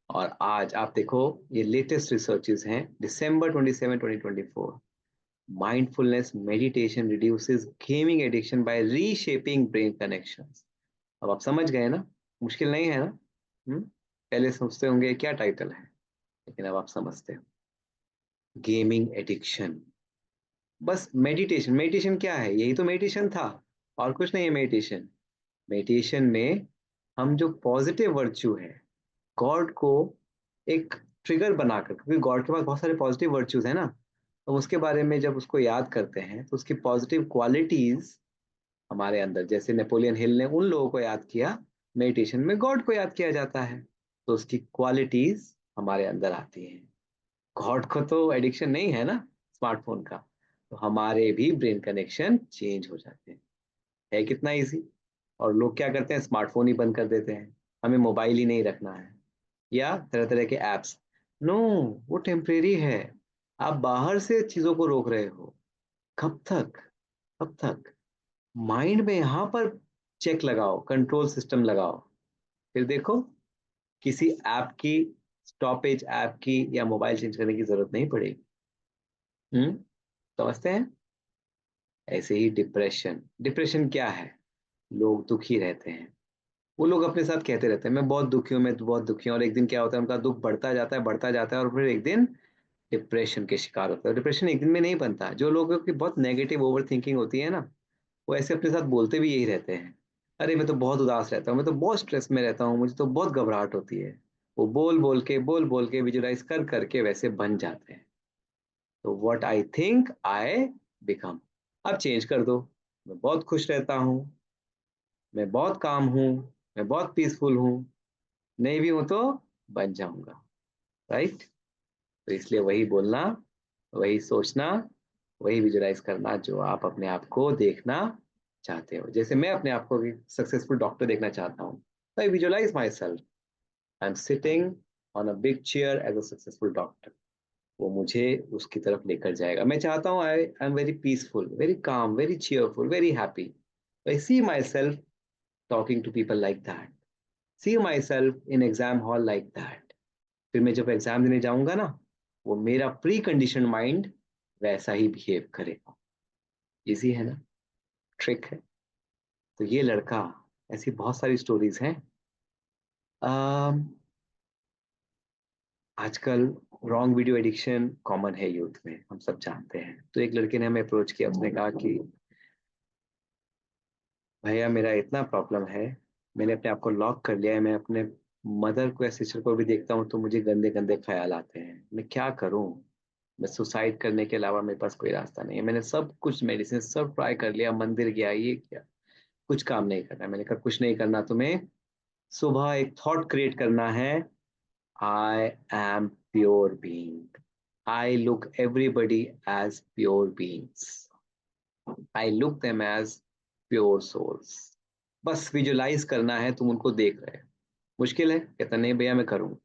और आज आप देखो, ये लेटेस्ट रिसर्चेस हैं, दिसंबर 27 2024, Mindfulness meditation reduces gaming addiction by reshaping brain connections. अब आप समझ गए ना, मुश्किल नहीं है ना? पहले सोचते होंगे क्या टाइटल है, लेकिन अब आप समझते हो। गेमिंग एडिक्शन, बस मेडिटेशन। मेडिटेशन क्या है? यही तो मेडिटेशन था, और कुछ नहीं है मेडिटेशन। मेडिटेशन में हम जो पॉजिटिव वर्च्यू है, गॉड को एक ट्रिगर बनाकर, क्योंकि गॉड के पास बहुत सारे पॉजिटिव वर्च्यूज है ना, तो उसके बारे में जब उसको याद करते हैं तो उसकी पॉजिटिव क्वालिटीज हमारे अंदर, जैसे नेपोलियन हिल ने उन लोगों को याद किया, मेडिटेशन में गॉड को याद किया जाता है, तो उसकी क्वालिटीज हमारे अंदर आती हैं। गॉड को तो एडिक्शन नहीं है ना स्मार्टफोन का, तो हमारे भी ब्रेन कनेक्शन चेंज हो जाते हैं। है कितना इजी। और लोग क्या करते हैं, स्मार्टफोन ही बंद कर देते हैं, हमें मोबाइल ही नहीं रखना है, या तरह तरह के एप्स। नो, वो टेम्परेरी है। आप बाहर से चीजों को रोक रहे हो। कब तक? कब तक? माइंड में यहां पर चेक लगाओ, कंट्रोल सिस्टम लगाओ, फिर देखो किसी ऐप की, स्टॉपेज ऐप की या मोबाइल चेंज करने की जरूरत नहीं पड़ेगी। समझते हैं? ऐसे ही डिप्रेशन। डिप्रेशन क्या है? लोग दुखी रहते हैं, वो लोग अपने साथ कहते रहते हैं मैं बहुत दुखी हूँ, मैं तो बहुत दुखी हूँ, और एक दिन क्या होता है, उनका दुख बढ़ता जाता है, बढ़ता जाता है, और फिर एक दिन डिप्रेशन के शिकार होता है। डिप्रेशन एक दिन में नहीं बनता। जो लोगों की बहुत नेगेटिव ओवर थिंकिंग होती है ना, वो ऐसे अपने साथ बोलते भी यही रहते हैं, अरे मैं तो बहुत उदास रहता हूँ, मैं तो बहुत स्ट्रेस में रहता हूँ, मुझे तो बहुत घबराहट होती है। वो बोल बोल के विजुलाइज कर करके वैसे बन जाते हैं। तो what I think I become. अब चेंज कर दो, मैं बहुत खुश रहता हूँ, मैं बहुत काम हूँ, मैं बहुत पीसफुल हूँ, नहीं भी हूँ तो बन जाऊंगा। राइट? तो इसलिए वही बोलना, वही सोचना, वही विजुलाइज करना जो आप अपने आप को देखना चाहते हो। जैसे मैं अपने आप को सक्सेसफुल डॉक्टर देखना चाहता हूँ, I visualise myself, I am sitting on a big chair as a successful doctor. वो मुझे उसकी तरफ लेकर जाएगा। मैं चाहता हूँ I am very peaceful, very calm, very cheerful, very happy. I see myself talking to people like that, see myself in exam hall like that. फिर मैं जब एग्जाम देने जाऊंगा ना, वो मेरा प्री कंडीशन माइंड वैसा ही बिहेव करेगा। इजी है ना? ट्रिक है। तो ये लड़का, ऐसी बहुत सारी स्टोरीज हैं। अम, आजकल रॉन्ग वीडियो एडिक्शन कॉमन है यूथ में, हम सब जानते हैं। तो एक लड़के ने हमें अप्रोच किया, उसने कहा कि भैया मेरा इतना प्रॉब्लम है, मैंने अपने आप को लॉक कर लिया है, मैं अपने मदर को या सिस्टर को भी देखता हूँ तो मुझे गंदे गंदे ख्याल आते हैं, मैं क्या करूँ? मैं सुसाइड करने के अलावा मेरे पास कोई रास्ता नहीं है, मैंने सब कुछ मेडिसिन सब ट्राई कर लिया, मंदिर गया, ये किया, कुछ काम नहीं कर रहा। मैंने कहा कुछ नहीं करना तुम्हें, सुबह एक थॉट क्रिएट करना है, I am pure being, I look everybody as pure beings, I look them as pure souls. बस विजुलाइज करना है, तुम उनको देख रहे हो। मुश्किल है? कहता नहीं भैया मैं करूँ।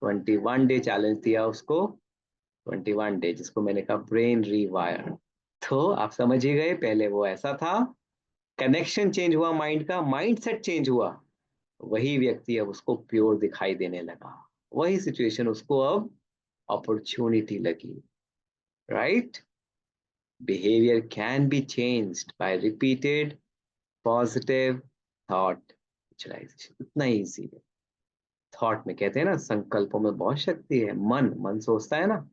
21 डे चैलेंज दिया उसको, 21 डे, जिसको मैंने कहा ब्रेन रीवायर। तो आप समझ ही गए, पहले वो ऐसा था, कनेक्शन चेंज हुआ, माइंड का माइंड सेट चेंज हुआ, वही व्यक्ति अब उसको प्योर दिखाई देने लगा, वही सिचुएशन उसको अब अपॉर्चुनिटी लगी। Right? Behaviour can be changed by repeated positive thought visualisation. इतना इजी है। थॉट में कहते हैं ना, संकल्पों में बहुत शक्ति है। मन मन सोचता है ना,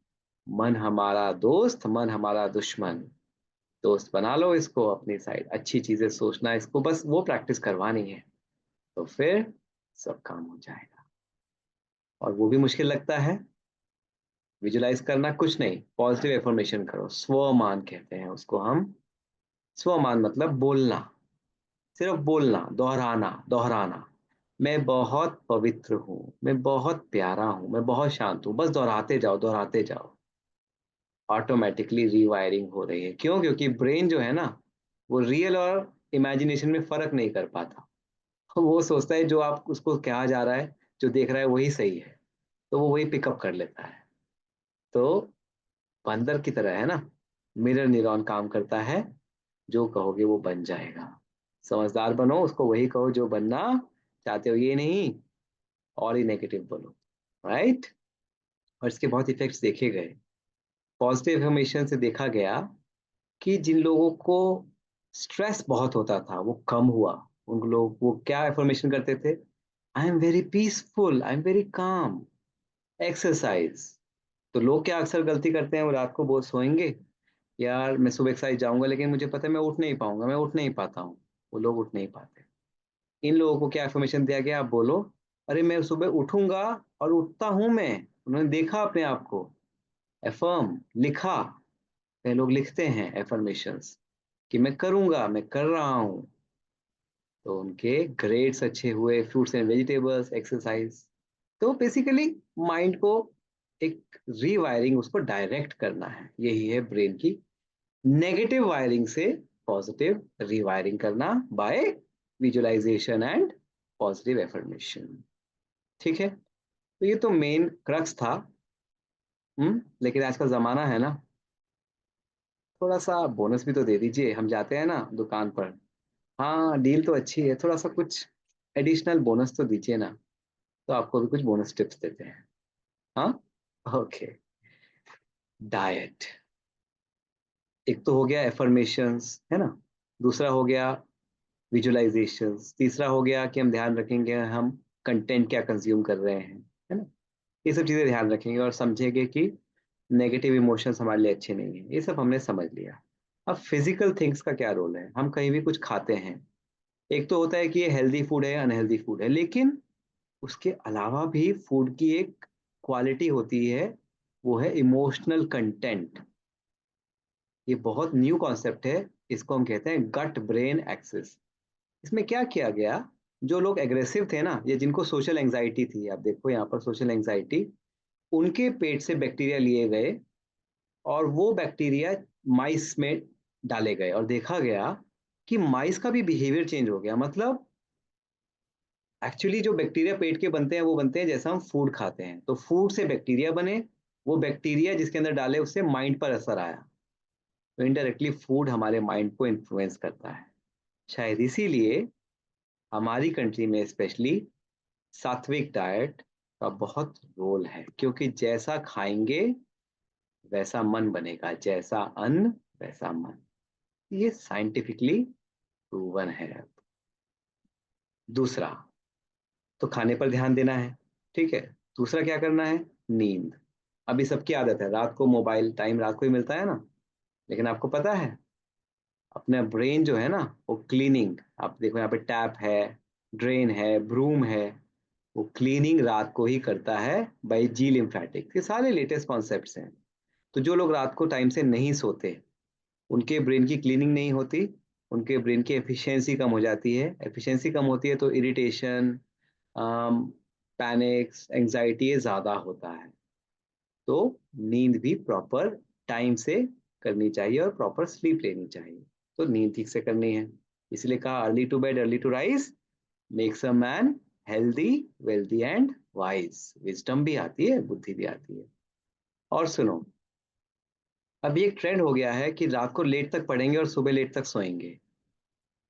मन हमारा दोस्त, मन हमारा दुश्मन। दोस्त बना लो इसको अपनी साइड, अच्छी चीजें सोचना, इसको बस वो प्रैक्टिस करवानी है, तो फिर सब काम हो जाएगा। और वो भी मुश्किल लगता है विजुलाइज करना, कुछ नहीं, पॉजिटिव एफर्मेशन करो, स्वमान कहते हैं उसको हम। स्वमान मतलब बोलना, सिर्फ बोलना, दोहराना दोहराना। मैं बहुत पवित्र हूँ, मैं बहुत प्यारा हूँ, मैं बहुत शांत हूँ, बस दोहराते जाओ दोहराते जाओ। ऑटोमेटिकली रीवायरिंग हो रही है। क्यों? क्योंकि ब्रेन जो है ना, वो रियल और इमेजिनेशन में फर्क नहीं कर पाता। वो सोचता है जो आप उसको कहा जा रहा है, जो देख रहा है वही सही है, तो वो वही पिकअप कर लेता है। तो बंदर की तरह है ना, मिरर न्यूरॉन काम करता है, जो कहोगे वो बन जाएगा। समझदार बनो, उसको वही कहो जो बनना चाहते हो, ये नहीं और ही नेगेटिव बोलो। राइट? और इसके बहुत इफेक्ट्स देखे गए। पॉजिटिव एफर्मेशन से देखा गया कि जिन लोगों को स्ट्रेस बहुत होता था वो कम हुआ। उन लोग वो क्या एफर्मेशन करते थे, आई am very peaceful, I am very calm. Exercise. तो लोग क्या अक्सर गलती करते हैं, वो रात को बहुत सोएंगे, यार मैं सुबह एक्सरसाइज जाऊंगा लेकिन मुझे पता है मैं उठ नहीं पाऊंगा, मैं उठ नहीं पाता हूँ। वो लोग उठ नहीं पाते। इन लोगों को क्या इन्फॉर्मेशन दिया गया, आप बोलो, अरे मैं सुबह उठूंगा और उठता हूं मैं। उन्होंने देखा अपने आप को, एफर्म लिखा। कई लोग लिखते हैं एफर्मेशंस कि मैं करूंगा, मैं कर रहा हूं। तो उनके ग्रेड्स अच्छे हुए, फ्रूट्स एंड वेजिटेबल्स, एक्सरसाइज। तो बेसिकली माइंड को एक रीवायरिंग, उसको डायरेक्ट करना है, यही है ब्रेन की। नेगेटिव वायरिंग से पॉजिटिव रीवायरिंग करना by visualisation and positive affirmation. ठीक है, तो ये तो मेन क्रक्स था। लेकिन आज का जमाना है ना, थोड़ा सा बोनस भी तो दे दीजिए। हम जाते हैं ना दुकान पर, हाँ डील तो अच्छी है, थोड़ा सा कुछ एडिशनल बोनस तो दीजिए ना। तो आपको भी कुछ बोनस टिप्स देते हैं। हाँ, ओके। डाइट, एक तो हो गया एफर्मेशंस, है ना। दूसरा हो गया विजुअलाइजेशंस। तीसरा हो गया कि हम ध्यान रखेंगे हम कंटेंट क्या कंज्यूम कर रहे हैं, है ना। ये सब चीज़ें ध्यान रखेंगे और समझेंगे कि नेगेटिव इमोशंस हमारे लिए अच्छे नहीं है। ये सब हमने समझ लिया। अब फिजिकल थिंग्स का क्या रोल है, हम कहीं भी कुछ खाते हैं, एक तो होता है कि ये हेल्दी फूड है, अनहेल्दी फूड है, लेकिन उसके अलावा भी फूड की एक क्वालिटी होती है, वो है इमोशनल कंटेंट। ये बहुत न्यू कॉन्सेप्ट है, इसको हम कहते हैं गट ब्रेन एक्सिस। इसमें क्या किया गया, जो लोग एग्रेसिव थे ना, ये जिनको सोशल एंजाइटी थी, आप देखो यहाँ पर सोशल एंजाइटी, उनके पेट से बैक्टीरिया लिए गए और वो बैक्टीरिया माइस में डाले गए और देखा गया कि माइस का भी बिहेवियर चेंज हो गया। मतलब एक्चुअली जो बैक्टीरिया पेट के बनते हैं वो बनते हैं जैसा हम फूड खाते हैं, तो फूड से बैक्टीरिया बने, वो बैक्टीरिया जिसके अंदर डाले उससे माइंड पर असर आया। तो इनडायरेक्टली फूड हमारे माइंड को इन्फ्लुएंस करता है। शायद इसीलिए हमारी कंट्री में स्पेशली सात्विक डाइट का बहुत रोल है, क्योंकि जैसा खाएंगे वैसा मन बनेगा, जैसा अन्न वैसा मन। ये साइंटिफिकली प्रूवन है। दूसरा, तो खाने पर ध्यान देना है, ठीक है। दूसरा क्या करना है, नींद। अभी सबकी आदत है रात को मोबाइल, टाइम रात को ही मिलता है ना, लेकिन आपको पता है अपना ब्रेन जो है ना, वो क्लीनिंग, आप देखो यहाँ पे टैप है, ड्रेन है, ब्रूम है, वो क्लीनिंग रात को ही करता है बाई जी लिम्फेटिक। ये सारे लेटेस्ट कॉन्सेप्ट्स हैं। तो जो लोग रात को टाइम से नहीं सोते, उनके ब्रेन की क्लीनिंग नहीं होती, उनके ब्रेन की एफिशिएंसी कम हो जाती है। एफिशिएंसी कम होती है तो इरिटेशन, पैनिक्स, एंजाइटी ये ज़्यादा होता है। तो नींद भी प्रॉपर टाइम से करनी चाहिए और प्रॉपर स्लीप लेनी चाहिए। तो नींद ठीक से करनी है, इसलिए कहा early to bed early to rise makes a man healthy, wealthy and wise. Wisdom भी आती है, बुद्धि भी आती है। और सुनो, अभी एक ट्रेंड हो गया है कि रात को लेट तक पढ़ेंगे और सुबह लेट तक सोएंगे,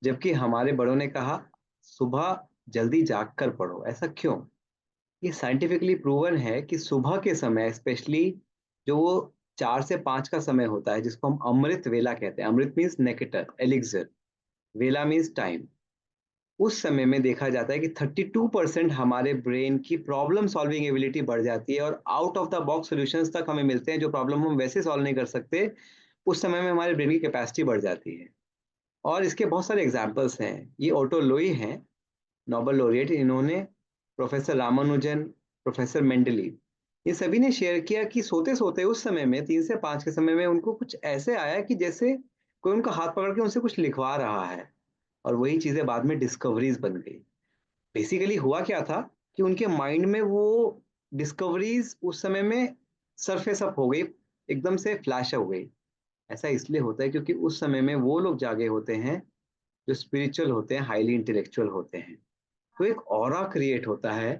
जबकि हमारे बड़ों ने कहा सुबह जल्दी जाग कर पढ़ो। ऐसा क्यों? ये साइंटिफिकली प्रूवन है कि सुबह के समय स्पेशली जो वो 4 से 5 का समय होता है, जिसको हम अमृत वेला कहते हैं, अमृत मीन्स नेकेटर, एलिक्सर, वेला मीन्स टाइम। उस समय में देखा जाता है कि 32% हमारे ब्रेन की प्रॉब्लम सॉल्विंग एबिलिटी बढ़ जाती है और out of the box solutions तक हमें मिलते हैं, जो प्रॉब्लम हम वैसे सॉल्व नहीं कर सकते। उस समय में हमारे ब्रेन की कैपेसिटी बढ़ जाती है। और इसके बहुत सारे एग्जाम्पल्स हैं। ये ऑटो लोई हैं, नोबेल लॉरिएट, इन्होंने, प्रोफेसर रामानुजन, प्रोफेसर मेंडली, ये सभी ने शेयर किया कि सोते सोते उस समय में 3 से 5 के समय में उनको कुछ ऐसे आया कि जैसे कोई उनका हाथ पकड़ के उनसे कुछ लिखवा रहा है, और वही चीजें बाद में डिस्कवरीज बन गई। बेसिकली हुआ क्या था कि उनके माइंड में वो डिस्कवरीज उस समय में सरफेस अप हो गई, एकदम से फ्लैश हो गई। ऐसा इसलिए होता है क्योंकि उस समय में वो लोग जागे होते हैं जो स्पिरिचुअल होते हैं, हाईली इंटेलेक्चुअल होते हैं। तो एक ऑरा क्रिएट होता है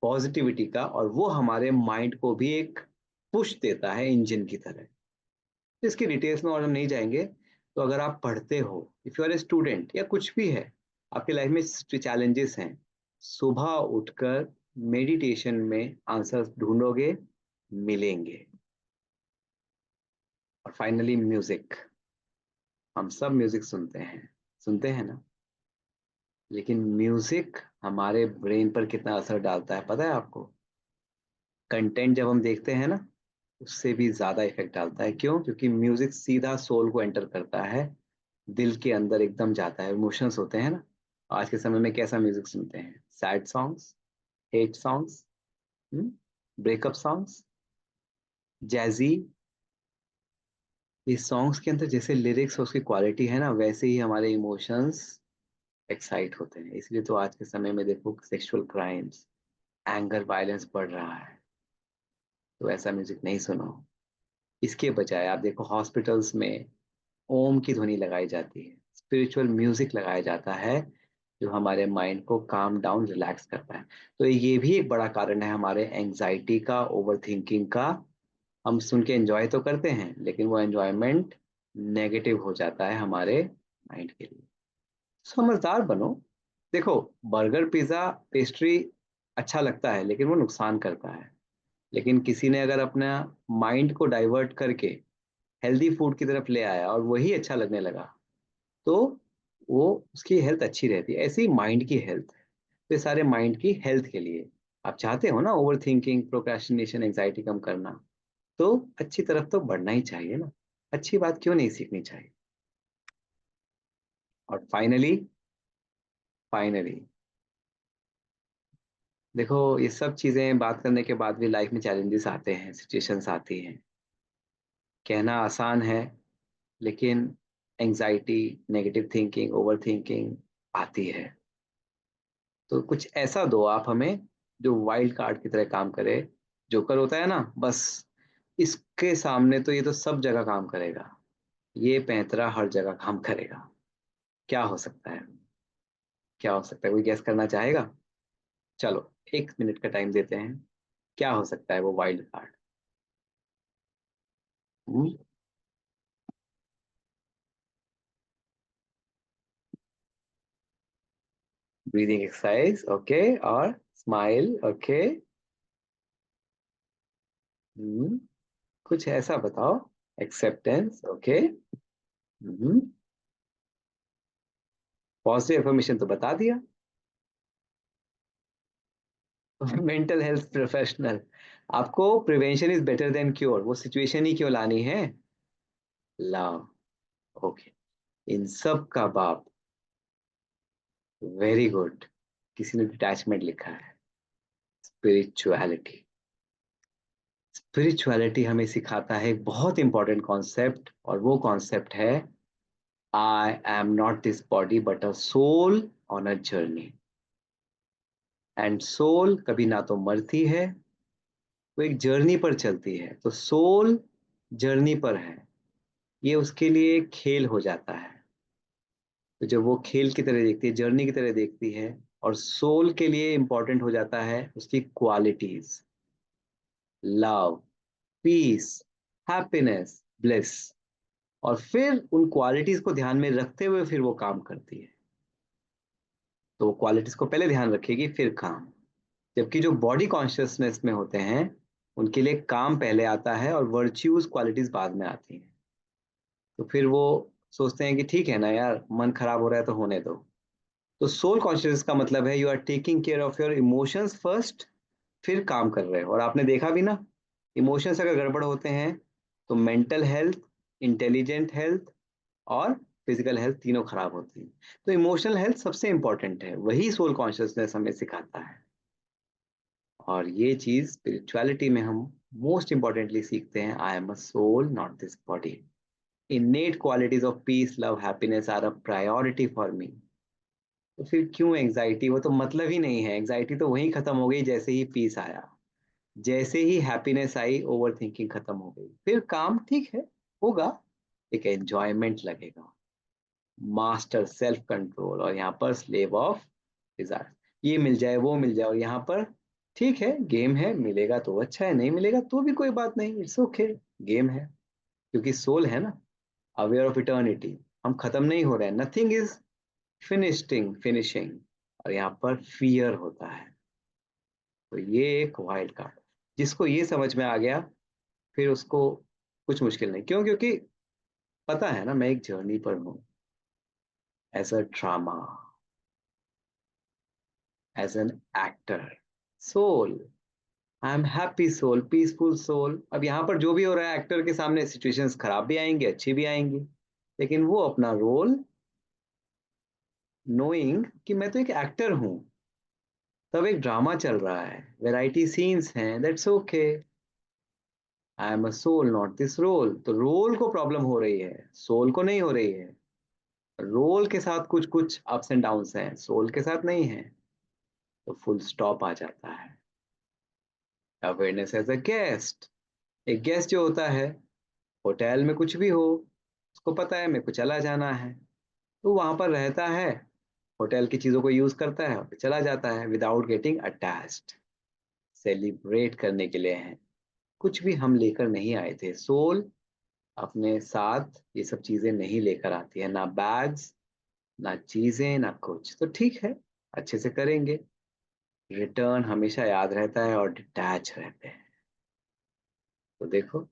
पॉजिटिविटी का, और वो हमारे माइंड को भी एक पुश देता है इंजन की तरह। तो इसकी डिटेल्स में और हम नहीं जाएंगे। तो अगर आप पढ़ते हो, if you are a student या कुछ भी है, आपके लाइफ में चैलेंजेस हैं, सुबह उठकर मेडिटेशन में आंसर्स ढूंढोगे, मिलेंगे। और फाइनली म्यूजिक। हम सब म्यूजिक सुनते हैं ना, लेकिन म्यूजिक हमारे ब्रेन पर कितना असर डालता है पता है आपको? कंटेंट जब हम देखते हैं ना, उससे भी ज्यादा इफेक्ट डालता है। क्यों? क्योंकि म्यूजिक सीधा सोल को एंटर करता है, दिल के अंदर एकदम जाता है। इमोशंस होते हैं ना, आज के समय में कैसा म्यूजिक सुनते हैं? Sad songs, hate songs, breakup songs, jazzy. इस सॉन्ग्स के अंदर जैसे लिरिक्स और उसकी क्वालिटी है ना, वैसे ही हमारे इमोशंस एक्साइट होते हैं। इसलिए तो आज के समय में देखो, सेक्सुअल क्राइम्स, एंगर, वायलेंस बढ़ रहा है। तो ऐसा म्यूजिक नहीं सुनो। इसके बजाय आप देखो, हॉस्पिटल्स में ओम की ध्वनि लगाई जाती है, स्पिरिचुअल म्यूजिक लगाया जाता है, जो हमारे माइंड को काम डाउन, रिलैक्स करता है। तो ये भी एक बड़ा कारण है हमारे एंजाइटी का, ओवर थिंकिंग का। हम सुन के एंजॉय तो करते हैं, लेकिन वो एंजॉयमेंट नेगेटिव हो जाता है हमारे माइंड के लिए। समझदार बनो। देखो, बर्गर, पिज्जा, पेस्ट्री अच्छा लगता है, लेकिन वो नुकसान करता है। लेकिन किसी ने अगर अपना माइंड को डाइवर्ट करके हेल्दी फूड की तरफ ले आया और वही अच्छा लगने लगा, तो वो, उसकी हेल्थ अच्छी रहती है। ऐसे ही माइंड की हेल्थ है। तो ये सारे माइंड की हेल्थ के लिए आप चाहते हो ना, ओवर थिंकिंग, प्रोक्रेस्टिनेशन, एंजाइटी कम करना, तो अच्छी तरफ तो बढ़ना ही चाहिए ना। अच्छी बात क्यों नहीं सीखनी चाहिए? और फाइनली देखो, ये सब चीजें बात करने के बाद भी लाइफ में चैलेंजेस आते हैं, सिचुएशंस आती हैं। कहना आसान है, लेकिन anxiety, negative thinking, over thinking आती है। तो कुछ ऐसा दो आप हमें, जो वाइल्ड कार्ड की तरह काम करे। जोकर होता है ना, बस इसके सामने तो ये तो सब जगह काम करेगा, ये पैंतरा हर जगह काम करेगा। क्या हो सकता है? क्या हो सकता है? कोई गैस करना चाहेगा? चलो, 1 मिनट का टाइम देते हैं। क्या हो सकता है वो wild card? Breathing exercise, okay. और स्माइल, ओके। कुछ ऐसा बताओ। Acceptance, okay. पॉजिटिव एफर्मेशन तो बता दिया। Mental health professional. आपको prevention is better than cure, वो सिचुएशन ही क्यों लानी है? Love, okay. इन सब का बाप, वेरी गुड। किसी ने डिटैचमेंट लिखा है। स्पिरिचुअलिटी। स्पिरिचुअलिटी हमें सिखाता है एक बहुत इंपॉर्टेंट कॉन्सेप्ट, और वो कॉन्सेप्ट है, I am not this body but a soul on a journey. And soul कभी ना तो मरती है, वो एक जर्नी पर चलती है। तो सोल जर्नी पर है, ये उसके लिए खेल हो जाता है। तो जब वो खेल की तरह देखती है, जर्नी की तरह देखती है, और सोल के लिए इंपॉर्टेंट हो जाता है उसकी qualities, love, peace, happiness, bliss. और फिर उन क्वालिटीज को ध्यान में रखते हुए फिर वो काम करती है। तो वो क्वालिटीज को पहले ध्यान रखेगी, फिर काम। जबकि जो बॉडी कॉन्शियसनेस में होते हैं, उनके लिए काम पहले आता है और वर्च्यूज, क्वालिटीज बाद में आती हैं। तो फिर वो सोचते हैं कि ठीक है ना यार, मन खराब हो रहा है तो होने दो। तो सोल कॉन्शियस का मतलब है, you are taking care of your emotions first, फिर काम कर रहे हो। और आपने देखा भी ना, इमोशंस अगर गड़बड़ होते हैं, तो मेंटल हेल्थ, इंटेलिजेंट हेल्थ और फिजिकल हेल्थ तीनों खराब होती है। तो इमोशनल हेल्थ सबसे इंपॉर्टेंट है, वही सोल कॉन्शियसनेस हमें सिखाता है। और ये चीज स्पिरिचुअलिटी में हम मोस्ट इंपॉर्टेंटली सीखते हैं, I am a soul not this body. innate qualities of peace, love, happiness are a priority for me। तो फिर क्यों एंजाइटी? वो तो मतलब ही नहीं है। एंजाइटी तो वहीं खत्म हो गई जैसे ही पीस आया, जैसे ही हैप्पीनेस आई, ओवर थिंकिंग खत्म हो गई। फिर काम ठीक है, होगा, एक एंजॉयमेंट लगेगा। मास्टर सेल्फ कंट्रोल, और यहाँ पर स्लेव ऑफ डिजायर। ये मिल जाए, वो मिल जाए, और यहाँ पर ठीक है, गेम है, मिलेगा तो अच्छा है, नहीं मिलेगा तो भी कोई बात नहीं, इट्स ओके। गेम है, क्योंकि सोल है ना, अवेयर ऑफ इटर्निटी। हम खत्म नहीं हो रहे हैं, नथिंग इज फिनिशिंग। और यहाँ पर फियर होता है। तो ये एक वाइल्ड कार्ड, जिसको ये समझ में आ गया, फिर उसको कुछ मुश्किल नहीं। क्यों? क्योंकि पता है ना, मैं एक जर्नी पर हूँ, as a drama, as an actor, soul. I am happy soul, peaceful soul. अब यहाँ पर जो भी हो रहा है, एक्टर के सामने सिचुएशंस खराब भी आएंगी, अच्छी भी आएंगी, लेकिन वो अपना रोल नोइंग कि मैं तो एक एक्टर हूँ। तब एक ड्रामा चल रहा है, वैरायटी सीन्स हैं, that's okay. I am a soul, not this role. तो रोल को प्रॉब्लम हो रही है, सोल को नहीं हो रही है। रोल के साथ कुछ कुछ अप्स एंड डाउन्स हैं, सोल के साथ नहीं है। तो फुल स्टॉप आ जाता है। Awareness as a guest. एक गेस्ट जो होता है, होटल में कुछ भी हो, उसको पता है मेरे को चला जाना है, तो वहां पर रहता है, होटल की चीजों को यूज करता है और फिर चला जाता है विदाउट गेटिंग अटैच्ड। सेलिब्रेट करने के लिए हैं, कुछ भी हम लेकर नहीं आए थे। सोल अपने साथ ये सब चीजें नहीं लेकर आती है, ना बैग्स, ना चीजें, ना कुछ। तो ठीक है, अच्छे से करेंगे। रिटर्न हमेशा याद रहता है और डिटैच रहते हैं। तो देखो,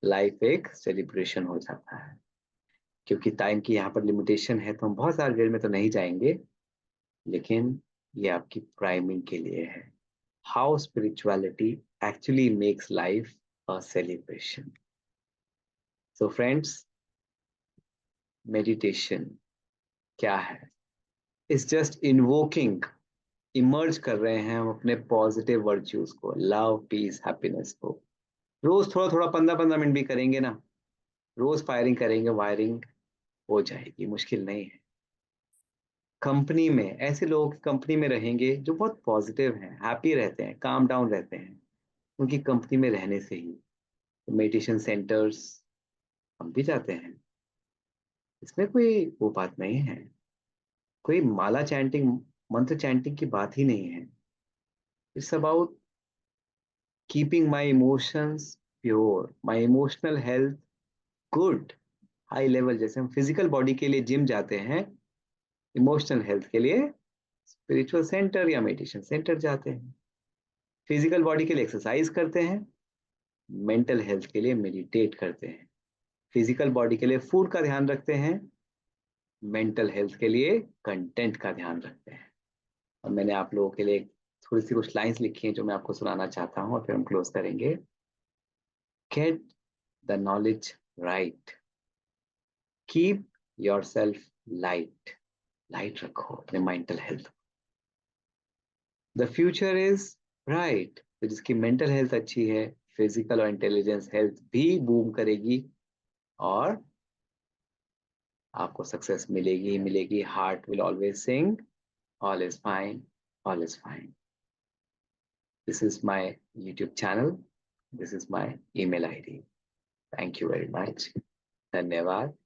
लाइफ एक सेलिब्रेशन हो जाता है। क्योंकि टाइम की यहाँ पर लिमिटेशन है, तो हम बहुत सारी देर में तो नहीं जाएंगे, लेकिन ये आपकी प्राइमिंग के लिए है। How spirituality actually makes life a celebration. So friends, meditation क्या है? इट्स जस्ट इन्वोकिंग, इमर्ज कर रहे हैं हम अपने पॉजिटिव वर्च्यूज को, लव, पीस, हैप्पीनेस को। रोज थोड़ा थोड़ा 15-15 मिनट भी करेंगे ना, रोज फायरिंग करेंगे, वायरिंग हो जाएगी, मुश्किल नहीं है। कंपनी में, ऐसे लोगों की कंपनी में रहेंगे जो बहुत पॉजिटिव हैं, हैप्पी रहते हैं, काम डाउन रहते हैं, उनकी कंपनी में रहने से ही। तो मेडिटेशन सेंटर्स हम भी जाते हैं, इसमें कोई वो बात नहीं है, कोई माला चैंटिंग, मंत्र चैंटिंग की बात ही नहीं है। It's about keeping my emotions pure, my emotional health good, high level. जैसे हम फिजिकल बॉडी के लिए जिम जाते हैं, इमोशनल हेल्थ के लिए स्पिरिचुअल सेंटर या मेडिटेशन सेंटर जाते हैं। फिजिकल बॉडी के लिए एक्सरसाइज करते हैं, मेंटल हेल्थ के लिए मेडिटेट करते हैं। फिजिकल बॉडी के लिए फूड का ध्यान रखते हैं, मेंटल हेल्थ के लिए कंटेंट का ध्यान रखते हैं। और मैंने आप लोगों के लिए थोड़ी सी कुछ लाइंस लिखी हैं जो मैं आपको सुनाना चाहता हूँ, और फिर हम क्लोज करेंगे। Get the knowledge right, keep your self light, light रखो अपने mental health. The future is bright. तो जिसकी मेंटल हेल्थ अच्छी है, फिजिकल और इंटेलिजेंस हेल्थ भी बूम करेगी, और आपको सक्सेस मिलेगी ही मिलेगी। Heart will always sing all is fine, all is fine. This is my YouTube channel, this is my email ID. Thank you very much. धन्यवाद।